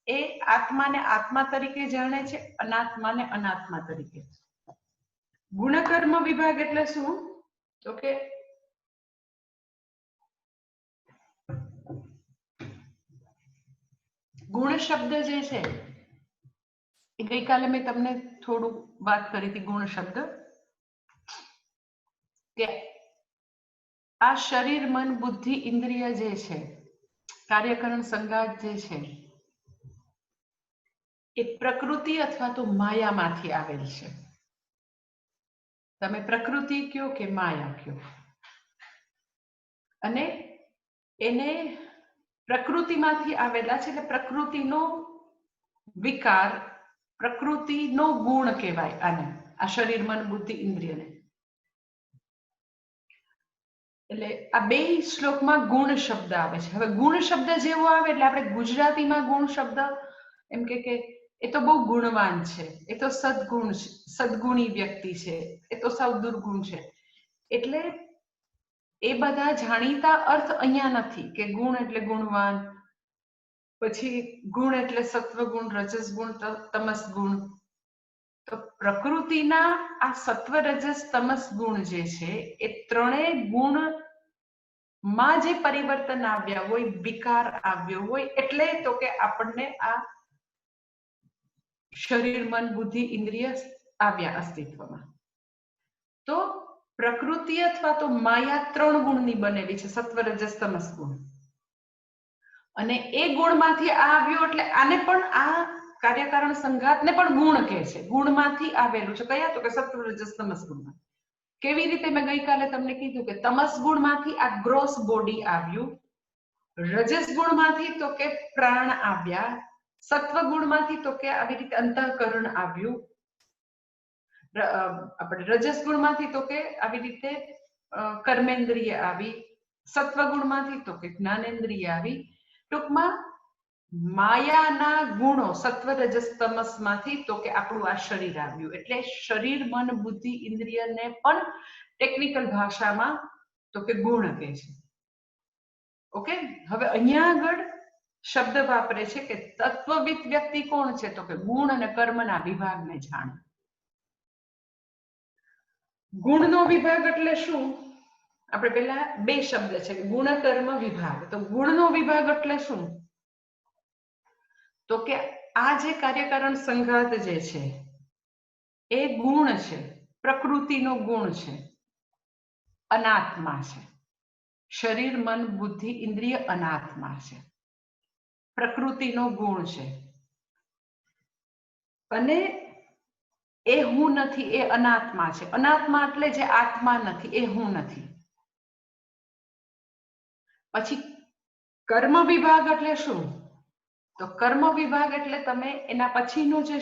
એ આત્માને આત્મા તરીકે જાણે છે, અનાત્માને અનાત્મા તરીકે. ગુણકર્મ વિભાગ એટલે શું? તો કે ગુણ શબ્દ જે છે એ ગઈકાલે મેં તમને થોડું વાત કરી હતી. ગુણ શબ્દ કે આ શરીર મન બુદ્ધિ ઇન્દ્રિય જે છે, કાર્યકરણ સંગાત જે છે એ પ્રકૃતિ અથવા તો માયામાંથી આવેલ છે. તમે પ્રકૃતિ કયો કે માયા કયો, અને એને પ્રકૃતિમાંથી આવેલા છે, એટલે પ્રકૃતિનો વિકાર, પ્રકૃતિનો ગુણ કહેવાય આને, આ શરીર મન બુદ્ધિ ઇન્દ્રિયને. એટલે આ બે શ્લોકમાં ગુણ શબ્દ આવે છે. હવે ગુણ શબ્દ જેવો આવે એટલે આપણે ગુજરાતીમાં ગુણ શબ્દ એમ કે એ તો બહુ ગુણવાન છે, એ તો સદગુણ છે, સદગુણી વ્યક્તિ છે, એ તો સાવ દુર્ગુણ છે. એટલે એ બધા જાણીતા અર્થ અહીંયા નથી કે ગુણ એટલે ગુણવાન, પછી ગુણ એટલે સત્વગુણ, રજસ ગુણ, તમસ ગુણ. તો પ્રકૃતિના આ સત્વ રજસ તમસ ગુણ જે છે એ ત્રણેય ગુણ માં જે પરિવર્તન આવ્યા હોય, વિકાર આવ્યો હોય, એટલે તો કે આપણને આ શરીર મન બુદ્ધિ ઇન્દ્રિય આવ્યા અસ્તિત્વમાં. તો પ્રકૃતિ અથવા તો માયા ત્રણ ગુણની બનેલી છે, સત્વ રજસ તમસ ગુણ. અને એ ગુણમાંથી આ આવ્યો એટલે આને પણ આ કાર્યકારણ સંઘાતને પણ ગુણ કહે છે. ગુણમાંથી આવેલું છે. કયા? તો કે સત્વ રજસ તમસ ગુણમાં. કેવી રીતે? મેં ગઈકાલે તમને કીધું કે તમસ ગુણમાંથી આ ગ્રોસ બોડી આવ્યું, રજસ ગુણમાંથી તો કે પ્રાણ આવ્યા, સત્વ ગુણમાંથી તો કે આવી રીતે અંતઃકરણ આવ્યું, આપણે રજસ ગુણમાંથી તો કે આવી રીતે કર્મેન્દ્રિય આવી, સત્વ ગુણમાંથી તો કે જ્ઞાનેન્દ્રિય આવી. ટૂંકમાં માયાના ગુણો સત્વ રજસ તમસ માંથી તો કે આપણું આ શરીર આવ્યું. એટલે શરીર મન બુદ્ધિ ઇન્દ્રિયને પણ ટેકનિકલ ભાષામાં તો કે ગુણ કહે છે. ઓકે, હવે અહીંયા આગળ શબ્દ વાપરે છે કે તત્વવિદ વ્યક્તિ કોણ છે? તો કે ગુણ અને કર્મના વિભાગને જાણે. ગુણનો વિભાગ એટલે શું? આપણે પેલા બે શબ્દ છે, ગુણ કર્મ વિભાગ. તો ગુણનો વિભાગ એટલે શું? તો કે આ જે કાર્યકારણ સંઘાત જે છે એ ગુણ છે, પ્રકૃતિનો ગુણ છે, અનાત્મા છે. શરીર મન બુદ્ધિ ઇન્દ્રિય અનાત્મા છે, પ્રકૃતિનો ગુણ છે. અને એ હું નથી, એ અનાત્મા છે. અનાત્મા એટલે જે આત્મા નથી, એ હું નથી. પછી કર્મ વિભાગ એટલે શું? તો કર્મ વિભાગ એટલે તમે એના પછીનું જે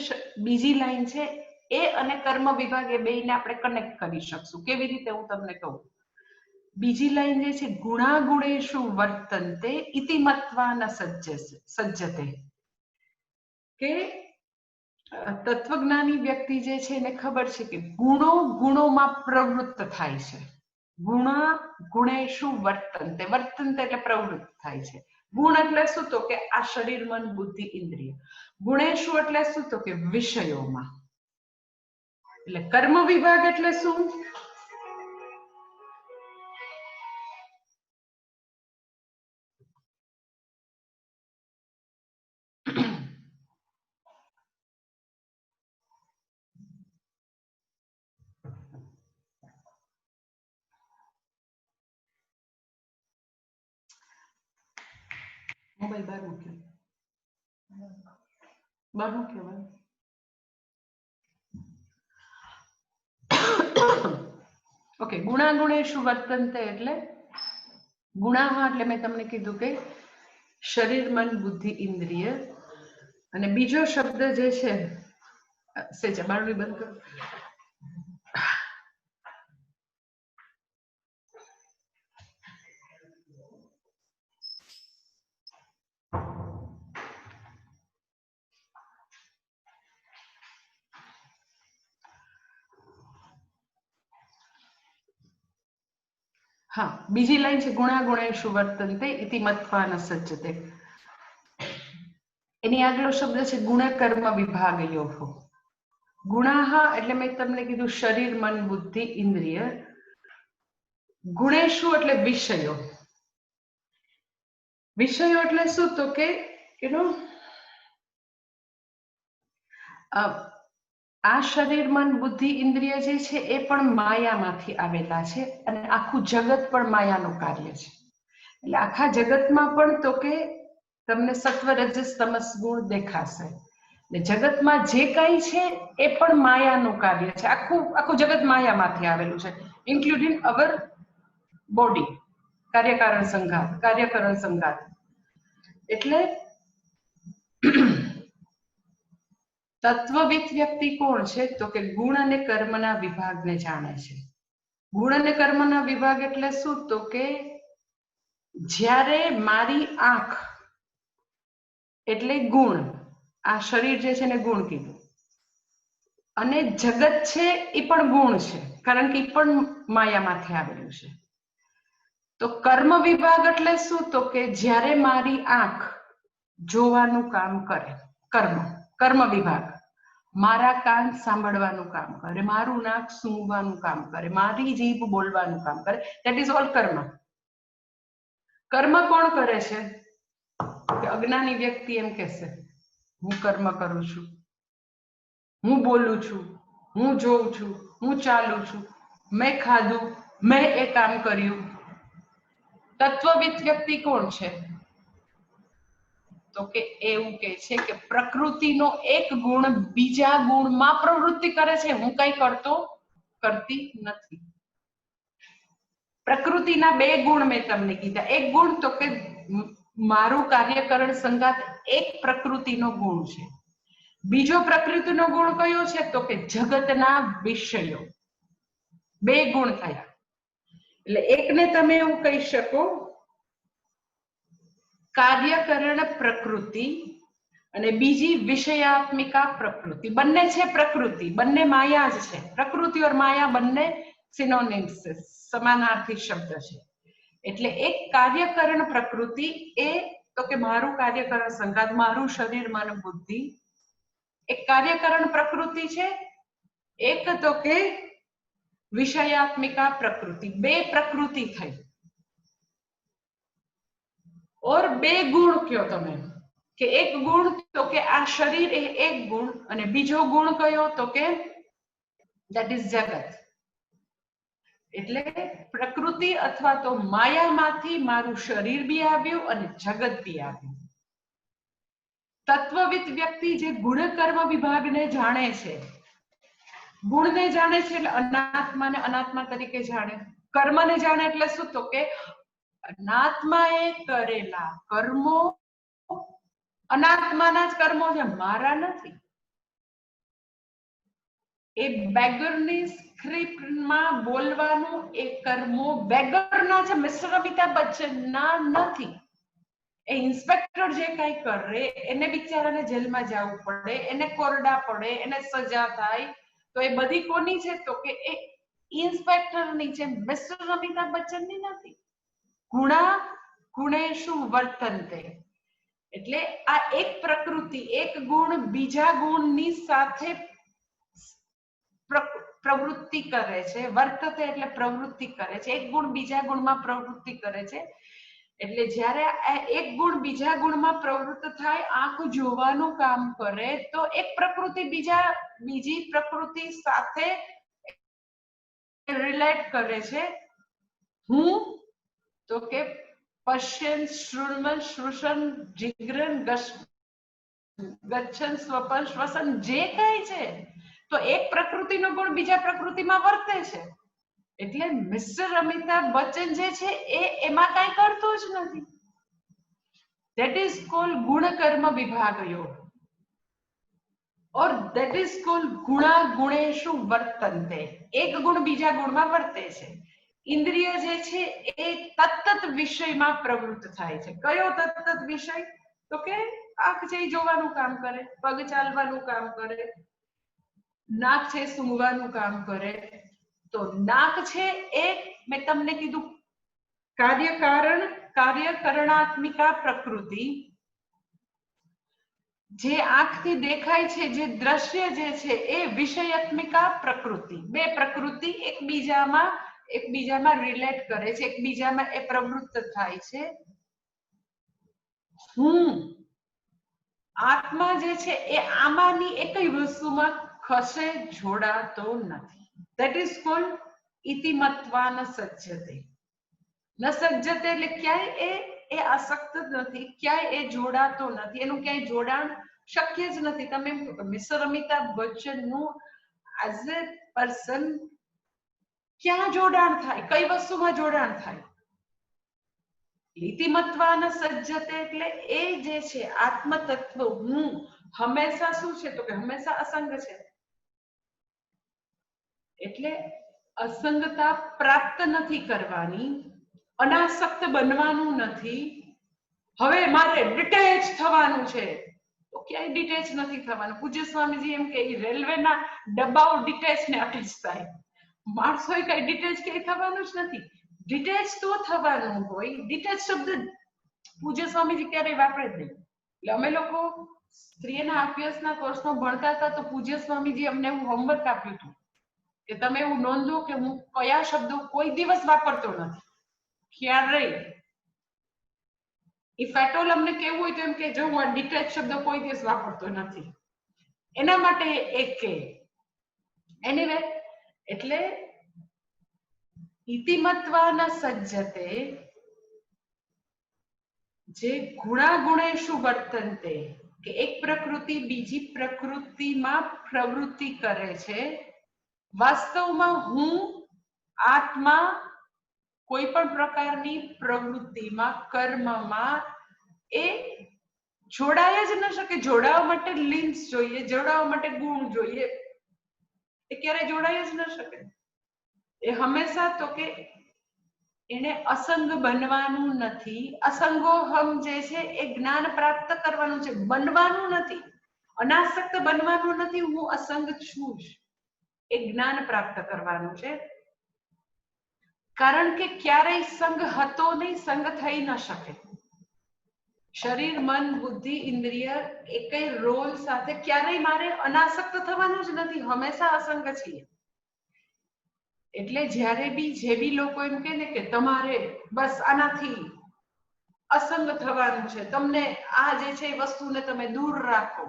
બીજી લાઈન છે એ અને કર્મ વિભાગ એ બેયને આપણે કનેક્ટ કરી શકશું. કેવી રીતે? હું તમને કહું. બીજી લાઈન જે છે ગુણાગુણેષુ વર્તન્તે ઇતિ મત્વા ન સજ્જતે, કે તત્વજ્ઞાની વ્યક્તિ જે છે એને ખબર છે કે ગુણો ગુણોમાં પ્રવૃત્ત થાય છે. ગુણેશુ વર્તન્તે, વર્તન્તે એટલે પ્રવૃત્ત થાય છે. ગુણ એટલે શું? તો કે આ શરીર, મન, બુદ્ધિ, ઇન્દ્રિય. ગુણેશુ એટલે શું? તો કે વિષયોમાં. એટલે કર્મ વિભાગ એટલે શું? મોબાઈલ બહાર મૂક્યો, બહાર મૂક્યો. ઓકે, ગુણાગુણેશુ વર્તન્તે એટલે ગુણાહ એટલે મેં તમને કીધું કે શરીર, મન, બુદ્ધિ, ઇન્દ્રિય. અને બીજો શબ્દ જે છે, સેજા બારણું બંધ કરો. હા, બીજી લાઈન છે ગુણાગુણેશુ વર્તન્તે ઇતિ મત્વા ન સજ્જતે. એની આગલો શબ્દ છે ગુણકર્મ વિભાગયોઃ. ગુણાહ એટલે મેં તમને કીધું શરીર, મન, બુદ્ધિ, ઇન્દ્રિય. ગુણેશુ એટલે વિષયો. વિષયો એટલે શું? તો કે આ શરીર, મન, બુદ્ધિ, ઇન્દ્રિય જે છે એ પણ માયામાંથી આવેલા છે અને આખું જગત પણ માયાનું કાર્ય છે. એટલે આખા જગતમાં પણ તો કે તમને સત્વ, રજસ, તમસ ગુણ દેખાશે. જગતમાં જે કઈ છે એ પણ માયાનું કાર્ય છે. આખું જગત માયામાંથી આવેલું છે, ઇન્ક્લુડિંગ અવર બોડી, કાર્યકરણ સંઘાત. એટલે તત્વવિદ વ્યક્તિ કોણ છે? તો કે ગુણ અને કર્મના વિભાગને જાણે છે. ગુણ અને કર્મના વિભાગ એટલે શું? તો કે જ્યારે મારી આંખ એટલે ગુણ, આ શરીર જે છે ને ગુણ કીધું, અને જગત છે એ પણ ગુણ છે, કારણ કે એ પણ માયામાંથી આવેલું છે. તો કર્મ વિભાગ એટલે શું? તો કે જ્યારે મારી આંખ જોવાનું કામ કરે, કર્મ વિભાગ. મારા કાન સાંભળવાનું કામ કરે, મારું નાક સૂંઘવાનું કામ કરે, મારી જીભ બોલવાનું કામ કરે. ધેટ ઇઝ ઓલ કર્મ. કર્મ કોણ કરે છે? અજ્ઞાની વ્યક્તિ એમ કહેશે હું કર્મ કરું છું, હું બોલું છું, હું જોઉં છું, હું ચાલું છું, મેં ખાધું, મેં એ કામ કર્યું. તત્વવિદ વ્યક્તિ કોણ છે? તો કે એવું કે છે કે પ્રકૃતિનો એક ગુણ બીજા ગુણમાં પ્રવૃત્તિ કરે છે, હું કઈ કરતી નથી. પ્રકૃતિના બે ગુણ મેં તમને કીધા. એક ગુણ તો કે મારું કાર્યકરણ સંગાત એક પ્રકૃતિનો ગુણ છે. બીજો પ્રકૃતિનો ગુણ કયો છે? તો કે જગતના વિષયો. બે ગુણ થયા. એટલે એકને તમે એવું કહી શકો કાર્યકરણ પ્રકૃતિ અને બીજી વિષયાત્મિકા પ્રકૃતિ. બંને છે પ્રકૃતિ, બંને માયા જ છે. પ્રકૃતિ और માયા બંને સિનોનિમ્સ છે, સમાનાર્થી શબ્દ છે. એટલે એક કાર્યકરણ પ્રકૃતિ એ તો કે મારું કાર્યકરણ સંઘાત, મારું શરીર, મન, બુદ્ધિ એક કાર્યકરણ પ્રકૃતિ છે. એક તો કે વિષયાત્મિકા પ્રકૃતિ, બે પ્રકૃતિ થઈ. और બે ગુણ કયો તમે કે એક ગુણ તો કે આ શરીર એ એક ગુણ, અને બીજો ગુણ કયો? તો કે ધેટ ઇઝ જગત. એટલે પ્રકૃતિ અથવા તો માયામાંથી મારું શરીર બી આવ્યું અને જગત બી આવ્યું. તત્વવિદ વ્યક્તિ જે ગુણ કર્મ વિભાગને જાણે છે, ગુણને જાણે છે એટલે અનાત્માને અનાત્મા તરીકે જાણે, કર્મને જાણે એટલે શું? તો કે અનાત્માએ કરેલા કર્મો અનાત્માના જ કર્મો છે, મારા નથી. એ બેગરની સ્ક્રિપ્ટમાં બોલવાનું એ કર્મો બેગરના છે, મિસ્ટર અમિતાભ બચ્ચનના નથી. એ ઇન્સ્પેક્ટર જે કઈ કરે એને બિચારાને જેલમાં જવું પડે, એને કોરડા પડે, એને સજા થાય, તો એ બધી કોની છે? તો કે એ ઇન્સ્પેક્ટરની છે, મિસ્ટર અમિતાભ બચ્ચનની નથી. ગુણા ગુણેશુ વર્તન્તે, એટલે આ એક પ્રકૃતિ, એક ગુણ બીજા ગુણની સાથે પ્રવૃત્તિ કરે છે. વર્તતે એટલે પ્રવૃત્તિ કરે છે, એક ગુણ બીજા ગુણમાં પ્રવૃત્તિ કરે છે. એટલે જ્યારે એક ગુણ બીજા ગુણમાં પ્રવૃત્ત થાય, આંખ જોવાનું કામ કરે, તો એક પ્રકૃતિ બીજી પ્રકૃતિ સાથે રિલેટ કરે છે. હું તો કે પશ્યન શૃણવન શ્રુષન જીગ્રન ગચ્છન સ્વપન શ્વસન જે કઈ છે, તો એક પ્રકૃતિનો ગુણ બીજા પ્રકૃતિમાં વર્તે છે. એટલે મિસ્ટર અમિતાભ બચ્ચન જે છે એ એમાં કઈ કરતો જ નથી. ધેટ ઇઝ કોલ્ડ ગુણકર્મ વિભાગયોગ, ઓર ધેટ ઇઝ કોલ્ડ ગુણા ગુણેશુ વર્તન્તે. એક ગુણ બીજા ગુણમાં વર્તે છે. ઇન્દ્રિય જે છે એ તત્ત વિષયમાં પ્રવૃત્ત થાય છે. કયો તત્ત વિષય? તો કે આંખ છે જોવાનું કામ કરે, પગ ચાલવાનું કામ કરે, નાક છે સૂંઘવાનું કામ કરે. તો નાક છે એ મેં તમને કીધું કાર્યકરણાત્મિકા પ્રકૃતિ. જે આંખથી દેખાય છે, જે દ્રશ્ય જે છે એ વિષયાત્મિકા પ્રકૃતિ. બે પ્રકૃતિ એકબીજામાં રિલેટ કરે છે, એકબીજામાં એ પ્રવૃત્ત થાય છે. હું આત્મા જે છે એ આમાંની એકય વસ્તુમાં ખસે જોડાતો નથી. ધેટ ઇઝ કોલ્ડ ઇતિમત્વા ન સજ્જતે. ન સજ્જતે એટલે ક્યાંય એ આસક્ત નથી, ક્યાંય એ જોડાતો નથી, એનું ક્યાંય જોડાણ શક્ય જ નથી. તમે એમ કહો મિસ્ટર અમિતાભ બચ્ચનનું એઝ એ પર્સન ક્યાં જોડાણ થાય, કઈ વસ્તુમાં જોડાણ થાય? ઇતિમત્વા ન સજ્જતે એટલે એ જે છે આત્મ તત્વ હું હંમેશા શું છે? તો કે હંમેશા અસંગ છે. એટલે અસંગતા પ્રાપ્ત નથી કરવાની, અનાસક્ત બનવાનું નથી. હવે મારે ડિટેચ થવાનું છે, તો ક્યાંય ડિટેચ નથી થવાનું. પૂજ્ય સ્વામીજી એમ કે રેલવેના ડબ્બાઓ ડિટેચ ને અટેચ થાય, માણસોએ કઈ ડિટેચ ક્યાંય થવાનું જ નથી. ડિટેચ તો થવાનું હોય. ડિટેચ શબ્દ પૂજ્ય સ્વામીજી ક્યારેય વાપરે જ નહીં. એટલે અમે લોકો સ્ત્રીના અભ્યાસના કોર્સમાં ભણતા હતા, તો પૂજ્ય સ્વામીજી અમને એવું હોમવર્ક આપ્યું હતું કે તમે એવું નોંધો કે હું કયા શબ્દો કોઈ દિવસ વાપરતો નથી, ક્યારેય. ઇફ એટ ઓલ અમને કેવું હોય તો એમ કે જો હું આ ડિટેચ શબ્દ કોઈ દિવસ વાપરતો નથી, એના માટે એક કે એનીવે. એટલે ઇતિમત્વા ન સજ્જતે, જે ગુણાગુણેશુ વર્તન્તે, કે એક પ્રકૃતિ બીજી પ્રકૃતિમાં પ્રવૃત્તિ કરે છે. વાસ્તવમાં હું આત્મા કોઈ પણ પ્રકારની પ્રવૃત્તિમાં, કર્મમાં એ જોડાય જ ન શકે. જોડાવા માટે લિંક્સ જોઈએ, જોડાવા માટે ગુણ જોઈએ, એ ક્યારે જોડાય જ ન શકે. એ હંમેશા તો કે એને અસંગ બનવાનું નથી. અસંગોહમ જે છે એ જ્ઞાન પ્રાપ્ત કરવાનું છે, બનવાનું નથી. અનાસક્ત બનવાનું નથી. હું અસંગ છું જ, એ જ્ઞાન પ્રાપ્ત કરવાનું છે. કારણ કે ક્યારેય સંગ હતો નહીં, સંગ થઈ ન શકે. શરીર, મન, બુદ્ધિ, ઇન્દ્રિય એકેય રોલ સાથે ક્યારેય મારે અનાસક્ત થવાનું જ નથી, હંમેશા અસંગ છીએ. એટલે જ્યારે બી જે બી લોકો એમ કહે ને કે તમારે બસ આનાથી અસંગ થવાનું છે, તમને આ જે છે એ વસ્તુને તમે દૂર રાખો,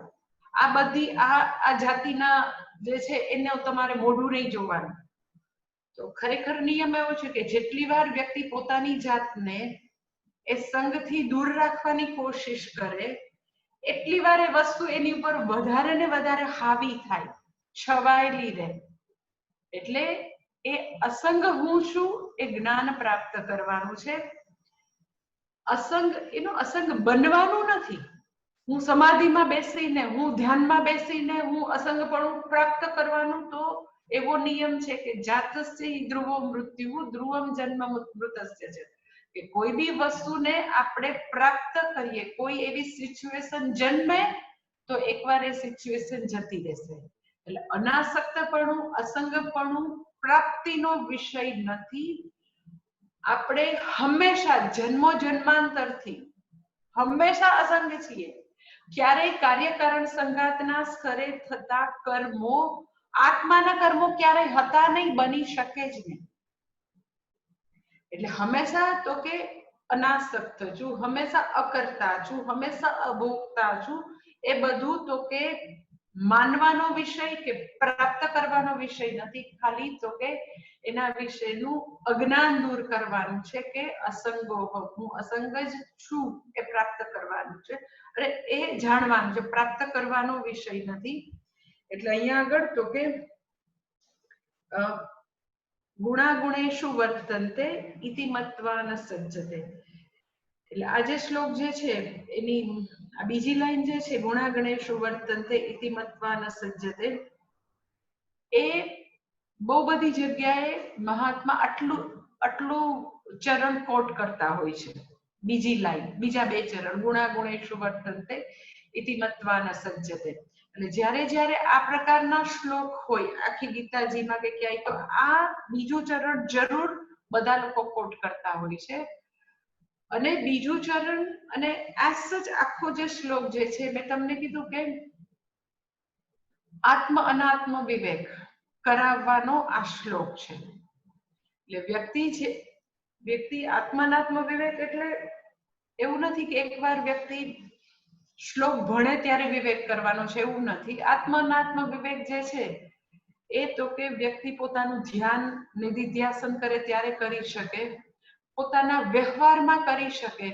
આ બધી આ જાતિના જે છે એને તમારે મોઢું નહીં જોવાનું, તો ખરેખર નિયમ એવો છે કે જેટલી વાર વ્યક્તિ પોતાની જાતને એ સંગથી દૂર રાખવાની કોશિશ કરે, એટલી વાર એ વસ્તુ એની ઉપર વધારે ને વધારે હાવી થાય, છવાયેલી રહે. એટલે એ અસંગ હું છું એ જ્ઞાન પ્રાપ્ત કરવાનું છે. એનો અસંગ બનવાનું નથી. હું સમાધિમાં બેસીને, હું ધ્યાનમાં બેસીને હું અસંગપણું પ્રાપ્ત કરવાનું, તો એવો નિયમ છે કે જાતસ્ય ધ્રુવો મૃત્યુ ધ્રુવમ જન્મ મૃતસ્ય છે. કે કોઈ બી વસ્તુને આપણે પ્રાપ્ત કરીએ, કોઈ એવી સિચ્યુએશન જન્મે તો એકવાર એ સિચ્યુએશન જતી રહેશે. એટલે અનાસક્તપણું, અસંગપણું પ્રાપ્તિનો વિષય નથી. આપણે હંમેશા જન્મો જન્માંતરથી હંમેશા અસંગ છીએ. ક્યારેય કાર્યકારણ સંઘાતના સ્તરે થતા કર્મો આત્માના કર્મો ક્યારેય હતા નહીં, બની શકે જ નહીં. એટલે હંમેશા તો કે અનાસક્ત છું, હંમેશા અકર્તા છું, હંમેશા અભોગતા છું. એ બધું તો કે માનવાનો વિષય કે પ્રાપ્ત કરવાનો વિષય નથી, ખાલી તો કે એના વિશેનું અજ્ઞાન દૂર કરવાનું છે કે અસંગો હું અસંગ જ છું એ પ્રાપ્ત કરવાનું છે, અને એ જાણવાનું છે, પ્રાપ્ત કરવાનો વિષય નથી. એટલે અહીંયા આગળ તો કે ગુણાગુણેષુ વર્તન્તે ઇતિ મત્વા ન સજ્જતે. એટલે આ જે શ્લોક જે છે એની આ બીજી લાઈન જે છે ગુણાગુણેષુ વર્તન્તે ઇતિ મત્વા ન સજ્જતે, એ બહુ બધી જગ્યાએ મહાત્મા આટલું ચરણ કોટ કરતા હોય છે. બીજી લાઈન, બીજા બે ચરણ ગુણાગુણેષુ વર્તન્તે ઇતિ મત્વા ન સજ્જતે. એટલે જ્યારે આ પ્રકારના શ્લોક હોય આખી ગીતાજીમાં કે ક્યાંય, તો આ બીજું ચરણ જરૂર બધા લોકો કોટ કરતા હોય છે. અને બીજું ચરણ અને એઝ સચ આખો જે શ્લોક જે છે મેં તમને કીધું કે આત્મ અનાત્મ વિવેક કરાવવાનો આ શ્લોક છે. એટલે વ્યક્તિ આત્માનાત્મ વિવેક એટલે એવું નથી કે એકવાર વ્યક્તિ શ્લોક ભણે ત્યારે વિવેક કરવાનો છે, એવું નથી. આત્માનાત્મ વિવેક જે છે એ તો કે વ્યક્તિ પોતાનું ધ્યાન નિધિધ્યાસન કરે ત્યારે કરી શકે, પોતાના વ્યવહારમાં કરી શકે.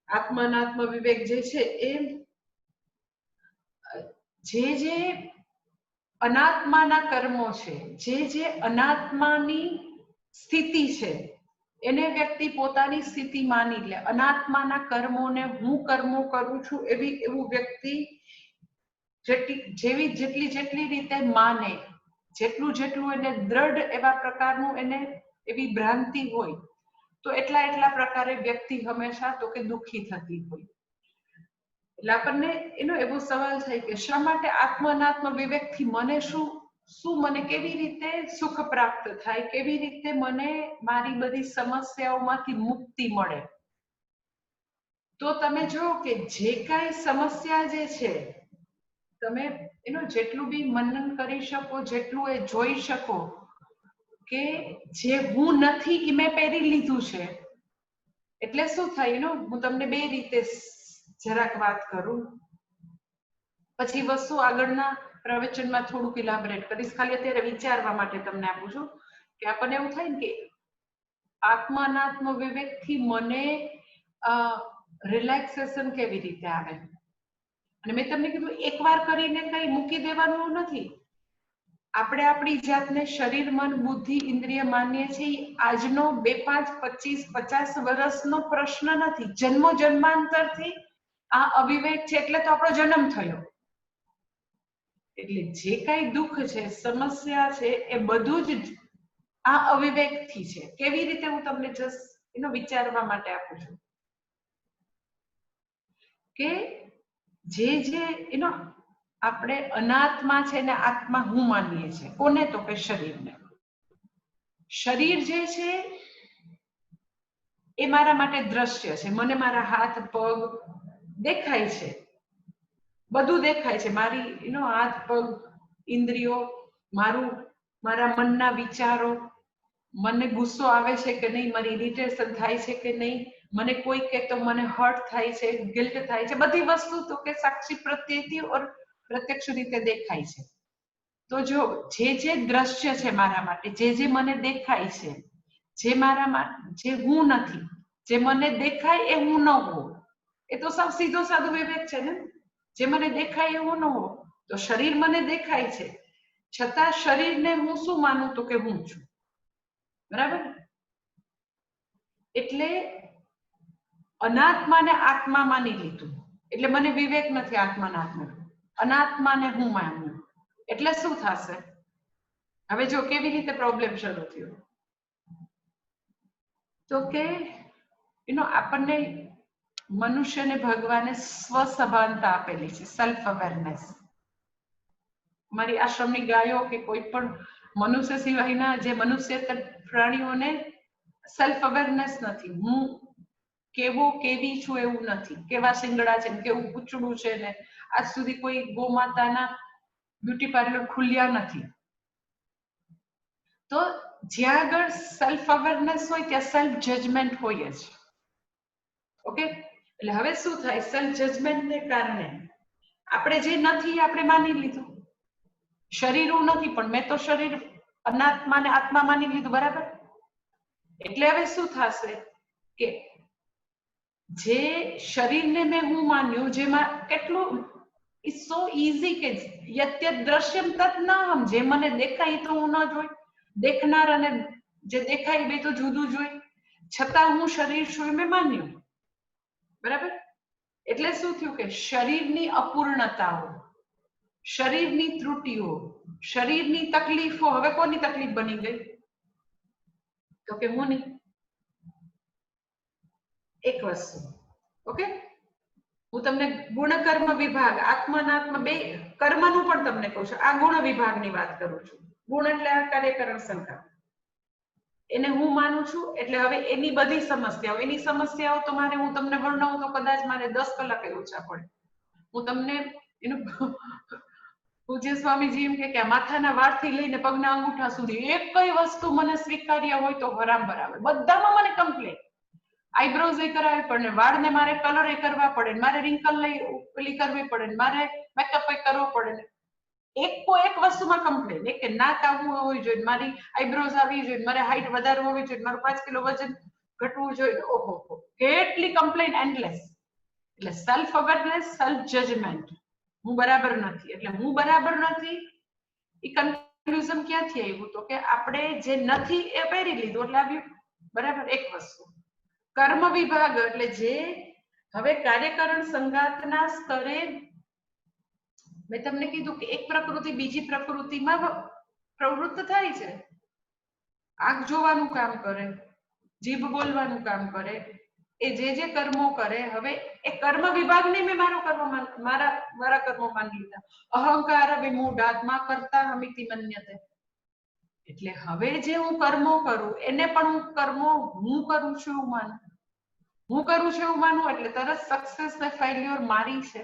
આત્માનાત્મ વિવેક જે છે એ જે અનાત્માના કર્મો છે, જે અનાત્માની સ્થિતિ છે, એને વ્યક્તિ પોતાની સ્થિતિ માની લે. અનાત્માના કર્મોને હું કર્મો કરું છું એવું વ્યક્તિ જેટલી રીતે માને, જેટલું એને દ્રઢ એવા પ્રકારનું એને એવી ભ્રાંતિ હોય, તો એટલા પ્રકારે વ્યક્તિ હંમેશા તો કે દુઃખી થતી હોય. એટલે આપણને એનો એવો સવાલ થાય કે શા માટે આત્મ અનાત્મ વિવેકથી મને શું મને કેવી રીતે સુખ પ્રાપ્ત થાય, કેવી રીતે મને મારી બધી સમસ્યાઓમાંથી મુક્તિ મળે. તો તમે જો કે જે કાંઈ સમસ્યા જે છે તમે એનું જેટલું બી મનન કરી શકો, જેટલું એ જોઈ શકો કે જે હું નથી એ મેં પહેરી લીધું છે. એટલે શું થાય, હું તમને બે રીતે જરાક વાત કરું, પછી વસ્તુ આગળના પ્રવચનમાં થોડુંક ઇલાબરેટ કરીશ. ખાલી અત્યારે વિચારવા માટે તમને આપું છું કે આપણને એવું થાય ને કે આત્મ અનાત્મ વિવેકથી મને રિલેક્સેશન કેવી રીતે આવે. અને મેં તમને કીધું એકવાર કરીને કઈ મૂકી દેવાનું નથી. આપણે આપણી જાતને શરીર, મન, બુદ્ધિ, ઇન્દ્રિય માનીએ છીએ, આજનો 2, 5, 25, 50 વર્ષનો પ્રશ્ન નથી. જન્મો જન્માંતરથી આ અવિવેક છે, એટલે તો આપણો જન્મ થયો. એટલે જે કાંઈ દુઃખ છે, સમસ્યા છે, એ બધું જ આ અવિવેકથી છે. કેવી રીતે હું તમને જસ્ટ એનો વિચારવા માટે આપું છું કે જે એનો આપણે અનાત્મા છે ને આત્મા હું માનીએ છીએ. કોને? તો કે શરીરને. શરીર જે છે એ મારા માટે દ્રશ્ય છે. મને મારા હાથ પગ દેખાય છે, બધું દેખાય છે. મારી હાથ પગ, ઇન્દ્રિયો, મારા મનના વિચારો, મને ગુસ્સો આવે છે કે નહીં, મારી ઇરિટેશન થાય છે કે નહીં, મને કોઈ કહે તો મને હર્ટ થાય છે, ગિલ્ટ થાય છે. બધી વસ્તુ તો કે સાક્ષી પ્રત્યેથી ઓર પ્રત્યક્ષ રીતે દેખાય છે. તો જો જે દ્રશ્ય છે મારા માટે, જે મને દેખાય છે, જે હું નથી, જે મને દેખાય એ હું ન હોઉં, એ તો સાવ સીધો સાધો વિવેક છે ને. જે મને દેખાય એવું ન હો, તો શરીર મને દેખાય છે, છતાં શરીરને હું શું માનું? તો કે હું છું. બરાબર? એટલે અનાત્માને આત્મા માની લીધું એટલે મને વિવેક નથી. આત્માનાત્મા, અનાત્માને હું માનું એટલે શું થશે? હવે જો કેવી રીતે પ્રોબ્લેમ શરૂ થયો, તો કે આપણને મનુષ્યને ભગવાને સ્વસભાનતા આપેલી છે, સેલ્ફ અવેરનેસ. મારી આશ્રમની ગાયો કે કોઈ પણ મનુષ્ય સિવાયના જે મનુષ્ય પ્રાણીઓને સેલ્ફ અવેરનેસ નથી. હું કેવી છું એવું નથી, કેવા શિંગડા છે, કેવું પૂંછડું છે ને આજ સુધી કોઈ ગોમાતાના બ્યુટી પાર્લર ખુલ્યા નથી. તો જ્યાં આગળ સેલ્ફ અવેરનેસ હોય ત્યાં સેલ્ફ જજમેન્ટ હોય જ. ઓકે, એટલે હવે શું થાય, સેલ્ફ જજમેન્ટને કારણે આપણે જે નથી આપણે માની લીધું. શરીર હું નથી, પણ મેં તો શરીર અનાત્માને આત્મા માની લીધું, બરાબર? એટલે હવે શું થશે કે જે શરીરને મેં હું માન્યું, જેમાં કેટલું ઇટ્સ સો ઇઝી કે યત્યત દ્રશ્યમ તત નાહમ, જે મને દેખાય તો હું ન જોઈ, દેખનાર અને જે દેખાય બે તો જુદું જોઈ, છતાં હું શરીર છું મેં માન્યું, બરાબર? એટલે શું થયું કે શરીરની અપૂર્ણતાઓ, શરીરની ત્રુટિઓ, શરીરની તકલીફો હવે કોની તકલીફ બની ગઈ? તો કે હું નહીં. એક વસ્તુ, ઓકે, હું તમને ગુણકર્મ વિભાગ, આત્મનાત્મ બે કર્મનું પણ તમને કહું છું. આ ગુણ વિભાગની વાત કરું છું. ગુણ એટલે આ કાર્યકરણ સંખ્યા, એને હું માનું છું. એટલે હવે એની બધી સમસ્યાઓ તો મારે હું તમને વર્ણવું તો કદાચ મારે 10 કલાક ઓછા પડે. હું તમને એનું પૂજ્ય સ્વામીજી એમ કે માથાના વાળથી લઈને પગના અંગૂઠા સુધી એક કઈ વસ્તુ મને સ્વીકાર્ય હોય તો હરામ બરાબર, બધામાં મને કમ્પ્લેન. આઈબ્રોઝ એ કરાવી પડે, વાળને મારે કલર એ કરવા પડે, મારે રિંકલ પેલી કરવી પડે, મારે મેકઅપ એ કરવો પડે. એક વસ્તુમાં કમ્પ્લેન, એક કે નાક આવવું હોવી જોઈએ, મારી આઈબ્રોઝ આવી જોઈએ, મારે હાઈટ વધારે હોવી જોઈએ, મારું 5 કિલો વજન ઘટવું જોઈએ. ઓહો, કેટલી કમ્પ્લેન, એન્ડલેસ. એટલે સેલ્ફ અવેરનેસ, સેલ્ફ જજમેન્ટ, હું બરાબર નથી. એટલે હું બરાબર નથી એ કન્ક્લુઝન ક્યાંથી આવ્યું? તો કે આપણે જે નથી એ પહેરી લીધું એટલે આવ્યું, બરાબર? એક વસ્તુ. કર્મ વિભાગ એટલે જે હવે કાર્યકરણ સંગાતના સ્તરે મેં તમને કીધું કે એક પ્રકૃતિ બીજી પ્રકૃતિમાં પ્રવૃત્ત થાય છે. આંખ જોવાનું કામ કરે, જીભ બોલવાનું કામ કરે, એ જે કર્મો કરે, હવે એ કર્મ વિભાગને મેં મારા કર્મો માની લીધા. અહંકાર વિમૂઢાત્મા કરતા હમિતિ મન્યતે. એટલે હવે જે હું કર્મો કરું એને પણ હું કર્મો હું કરું છું એવું માનું. હું કરું છું એવું માનું એટલે તરત સક્સેસ ને ફેલ્યોર મારી છે.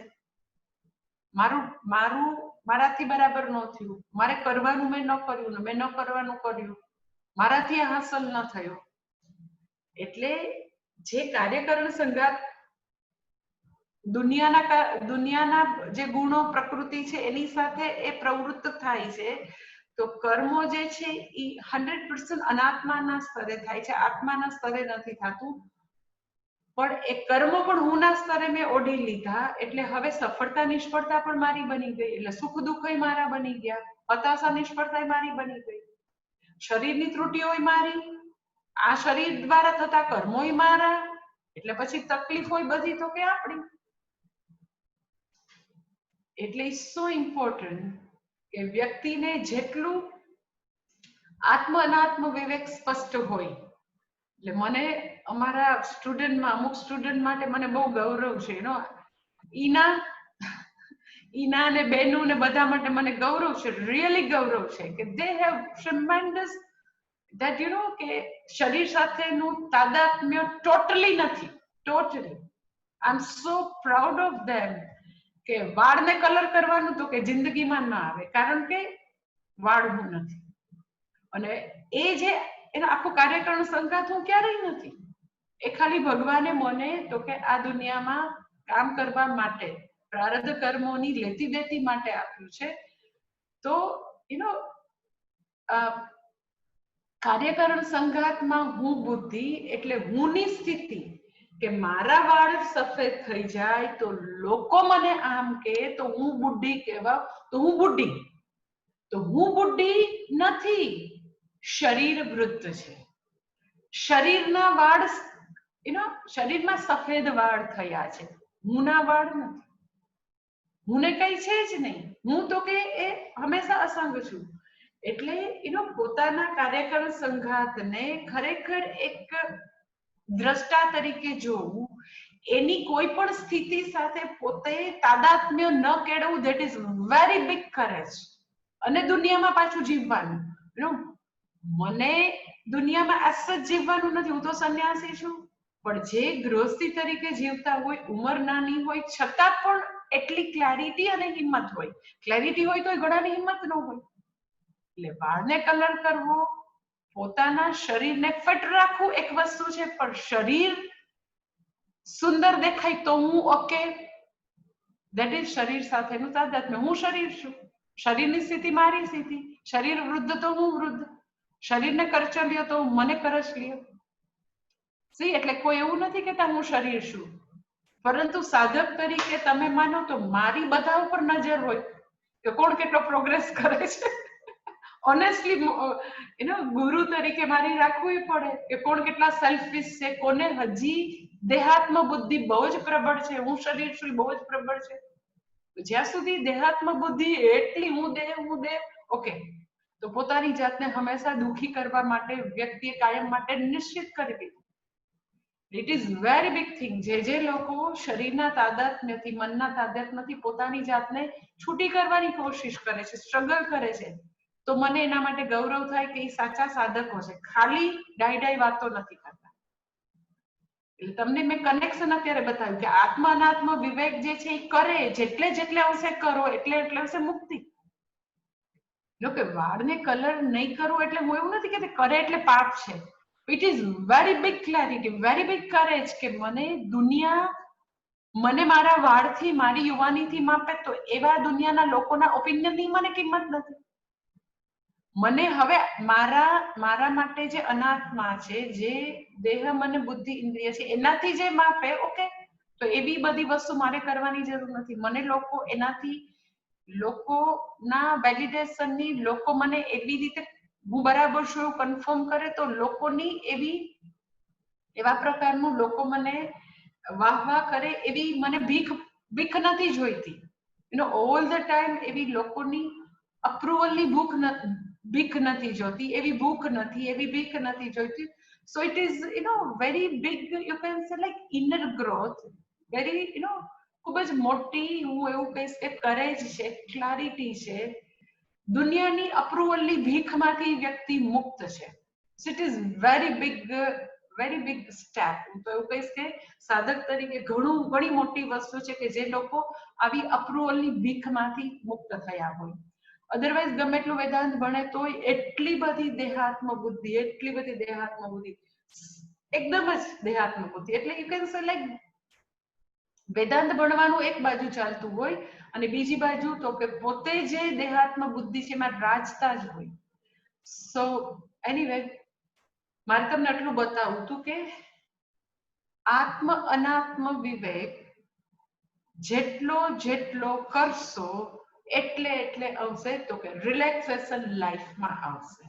મારાથી બરાબર ન થયું, મારે કરવાનું મેં ન કર્યું ને મેં ન કરવાનું કર્યું, મારાથી હાંસલ ન થયો. એટલે જે કાર્યકરણ સંગાત દુનિયાના જે ગુણો પ્રકૃતિ છે એની સાથે એ પ્રવૃત્ત થાય છે. તો કર્મો જે છે એ 100% અનાત્માના સ્તરે થાય છે, આત્માના સ્તરે નથી થતું. પણ એ કર્મો પણ હુંના સ્તરે મેં ઓઢી લીધા એટલે હવે સફળતા નિષ્ફળતા પણ મારી બની ગઈ. એટલે સુખ દુઃખ મારા બની ગયા, હતાશા નિષ્ફળતા મારી બની ગઈ, શરીરની ત્રુટિઓ મારી, આ શરીર દ્વારા થતા કર્મો મારા. એટલે પછી તકલીફ હોય બધી તો કે આપણી. એટલે ઇટ્સ સો ઇમ્પોર્ટન્ટ કે વ્યક્તિને જેટલું આત્મ અનાત્મ વિવેક સ્પષ્ટ હોય. એટલે મને અમારા સ્ટુડન્ટમાં અમુક સ્ટુડન્ટ માટે મને બહુ ગૌરવ છે. ઈના ને બેનુ ને બધા માટે મને ગૌરવ છે, રિયલી ગૌરવ છે કે દે હેવ ટ્રેમેન્ડસ ધેટ કે શરીર સાથેનું તાદાત્મ્ય ટોટલી નથી. Totally I am so proud of them. કે વાળને કલર કરવાનું તો કે જિંદગીમાં ના આવે, કારણ કે વાળ હું નથી. અને એ જે એનો આખું કાર્યકરણ સંગાત હું ક્યારેય નથી. એ ખાલી ભગવાને મને તો કે આ દુનિયામાં કામ કરવા માટે પ્રારબ્ધ કર્મોની લેતી દેતી માટે આપ્યું છે. તો કાર્યકરણ સંગાતમાં હું બુદ્ધિ એટલે હુંની સ્થિતિ કે મારા વાળ સફેદ થઈ જાય તો લોકો મને આમ કે તો હું બુદ્ધિ કહેવા, તો હું બુદ્ધિ, તો હું બુદ્ધિ નથી, શરીર વૃદ્ધ છે. શરીરના વાળ શરીરમાં સફેદ વાળ થયા છે, હુંના વાળ નથી. હુંને કઈ છે જ નહીં. હું તો કે એ હંમેશા અસંગ છું. એટલે પોતાના કાર્યકરણ સંઘાતને ખરેખર એક દ્રષ્ટા તરીકે જોવું, એની કોઈ પણ સ્થિતિ સાથે પોતે તાદાત્મ્ય ન કેળવું, that is very big courage. અને દુનિયામાં પાછું જીવવાનું, મને દુનિયામાં આસ જીવવાનું નથી, હું તો સંન્યાસી છું, પણ જે ગૃહસ્થી તરીકે જીવતા હોય, ઉંમર નાની હોય છતાં પણ એટલી ક્લેરિટી અને હિંમત હોય. ક્લેરિટી હોય તો ઘણાની હિંમત ન હોય. એટલે વાળને કલર કરવો, પોતાના શરીરને ફિટ રાખવું એક વસ્તુ છે, પણ શરીર સુંદર દેખાય તો હું ઓકે, દેટ ઇઝ શરીર સાથેનું તાદાત્મ્ય. હું શરીર છું, શરીરની સ્થિતિ મારી સ્થિતિ, શરીર વૃદ્ધ તો હું વૃદ્ધ, શરીરને કરચલ્યો તો મને કરચલ્યો. સી એટલે કોઈ એવું નથી કેતા હું શરીર છું, પરંતુ સાધક તરીકે તમે માનો તો મારી બધા ઉપર નજર હોય કે કોણ કેટલો પ્રોગ્રેસ કરે છે. ઓનેસ્ટલી ગુરુ તરીકે મારી રાખવું પડે કે કોણ કેટલા સેલ્ફિશ છે, કોને હજી દેહાત્મ બુદ્ધિ બહુ જ પ્રબળ છે, હું શરીર છું બહુ જ પ્રબળ છે. જ્યાં સુધી દેહાત્મ બુદ્ધિ એટલી હું દેહ ઓકે, તો પોતાની જાતને હંમેશા દુઃખી કરવા માટે વ્યક્તિએ કાયમ માટે નિશ્ચિત કરી દીધું. It is very big thing. જે લોકો શરીરના તાદાત્મ્યથી, મનના તાદાત્મ્યથી પોતાની જાતને છૂટી કરવાની કોશિશ કરે છે, સ્ટ્રગલ કરે છે, તો મને એના માટે ગૌરવ થાય કે એ સાચા સાધકો છે, ખાલી ડાઈ વાતો નથી કરતા. એટલે તમને મેં કનેક્શન અત્યારે બતાવ્યું કે આત્મ અનાત્મ વિવેક જે છે એ કરે, જેટલે અંશે કરો એટલે અંશે મુક્તિ. જો કે વાળને કલર નહીં કરવો એટલે હું એવું નથી કે કરે એટલે પાપ છે. It is very big clarity, very big courage કે મને દુનિયા મને મારા વાળથી, મારી યુવાનીથી માપે તો એવા દુનિયાના લોકોના ઓપિનિયનની મને કિંમત નથી. મને હવે મારા માટે જે અનાત્મા છે, જે દેહ મને બુદ્ધિ ઇન્દ્રિય છે, એનાથી જે માપે ઓકે, તો એવી બધી વસ્તુ મારે કરવાની જરૂર નથી. મને લોકો એનાથી, લોકોના વેલિડેશનની, લોકો મને એવી રીતે હું બરાબર છું એવું કન્ફર્મ કરે તો લોકોની એવા પ્રકારનું લોકો મને વાહ કરે એવી મને ભીખ નથી જોઈતી. ઓલ ધ ટાઈમ એવી લોકોની અપ્રુવલની ભીખ નથી જોતી, એવી ભૂખ નથી, એવી ભીખ નથી જોઈતી. So it is very big, you can say like inner growth, very ખૂબ જ મોટી, હું એવું કહીશ કે કરેજ છે, ક્લારિટી છે. દુનિયાની અપ્રુવલની ભીખમાંથી વ્યક્તિ મુક્ત છે. It is very big step. હું તો એવું કહીશ કે સાધક તરીકે ઘણી મોટી વસ્તુ છે કે જે લોકો આવી અપ્રુવલની ભીખમાંથી મુક્ત થયા હોય. અધરવાઇઝ ગમે એટલું વેદાંત ભણે તોય એટલી બધી દેહાત્મ બુદ્ધિ, એકદમ જ દેહાત્મ બુદ્ધિ. એટલે you can say like Vedanta ભણવાનું એક બાજુ ચાલતું હોય અને બીજી બાજુ તો કે પોતે જે દેહાત્મ બુદ્ધિ છે એમાં રાજતા જ હોય. સો એનીવે, મારે તમને આટલું બતાવું હતું કે આત્મ અનાત્મ વિવેક જેટલો કરશો એટલે આવશે તો કે રિલેક્સેશન લાઈફમાં આવશે.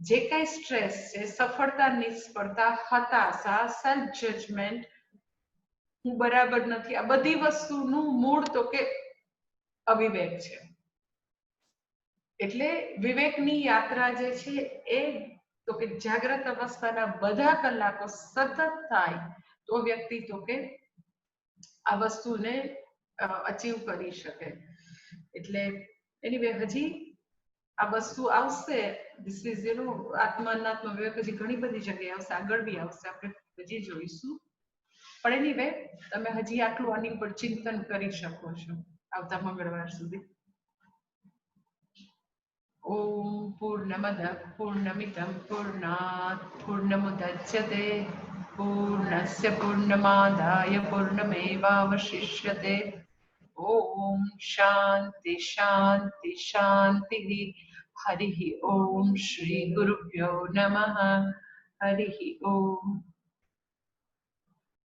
જે કઈ સ્ટ્રેસ છે, સફળતા, નિષ્ફળતા, હતાશા, સેલ્ફ જજમેન્ટ, હું બરાબર નથી, આ બધી વસ્તુનું મૂળ તો કે અવિવેક છે. એટલે વિવેકની યાત્રા જે છે એ તો કે જાગ્રત અવસ્થાના બધા કલાકો સતત થાય તો વ્યક્તિ તો કે આ વસ્તુને અચીવ કરી શકે. એટલે એની હજી આ વસ્તુ આવશે. ધીસ ઇઝ આત્મ અનાત્મ વિવેક હજી ઘણી બધી જગ્યાએ આવશે, આગળ બી આવશે, આપણે હજી જોઈશું. પણ એનીવે, તમે હજી આટલું આની ઉપર ચિંતન કરી શકો છો આવતા મંગળવાર સુધી. ઓમ પૂર્ણમદ પૂર્ણમિદં પૂર્ણાત પૂર્ણમુદચ્યતે પૂર્ણસ્ય પૂર્ણમાદાય પૂર્ણમેવાવશિષ્યતે. ઓમ શાંતિ શાંતિ શાંતિ. હરિ ઓમ શ્રી ગુરુભ્યો નમઃ. હરિ ઓમ.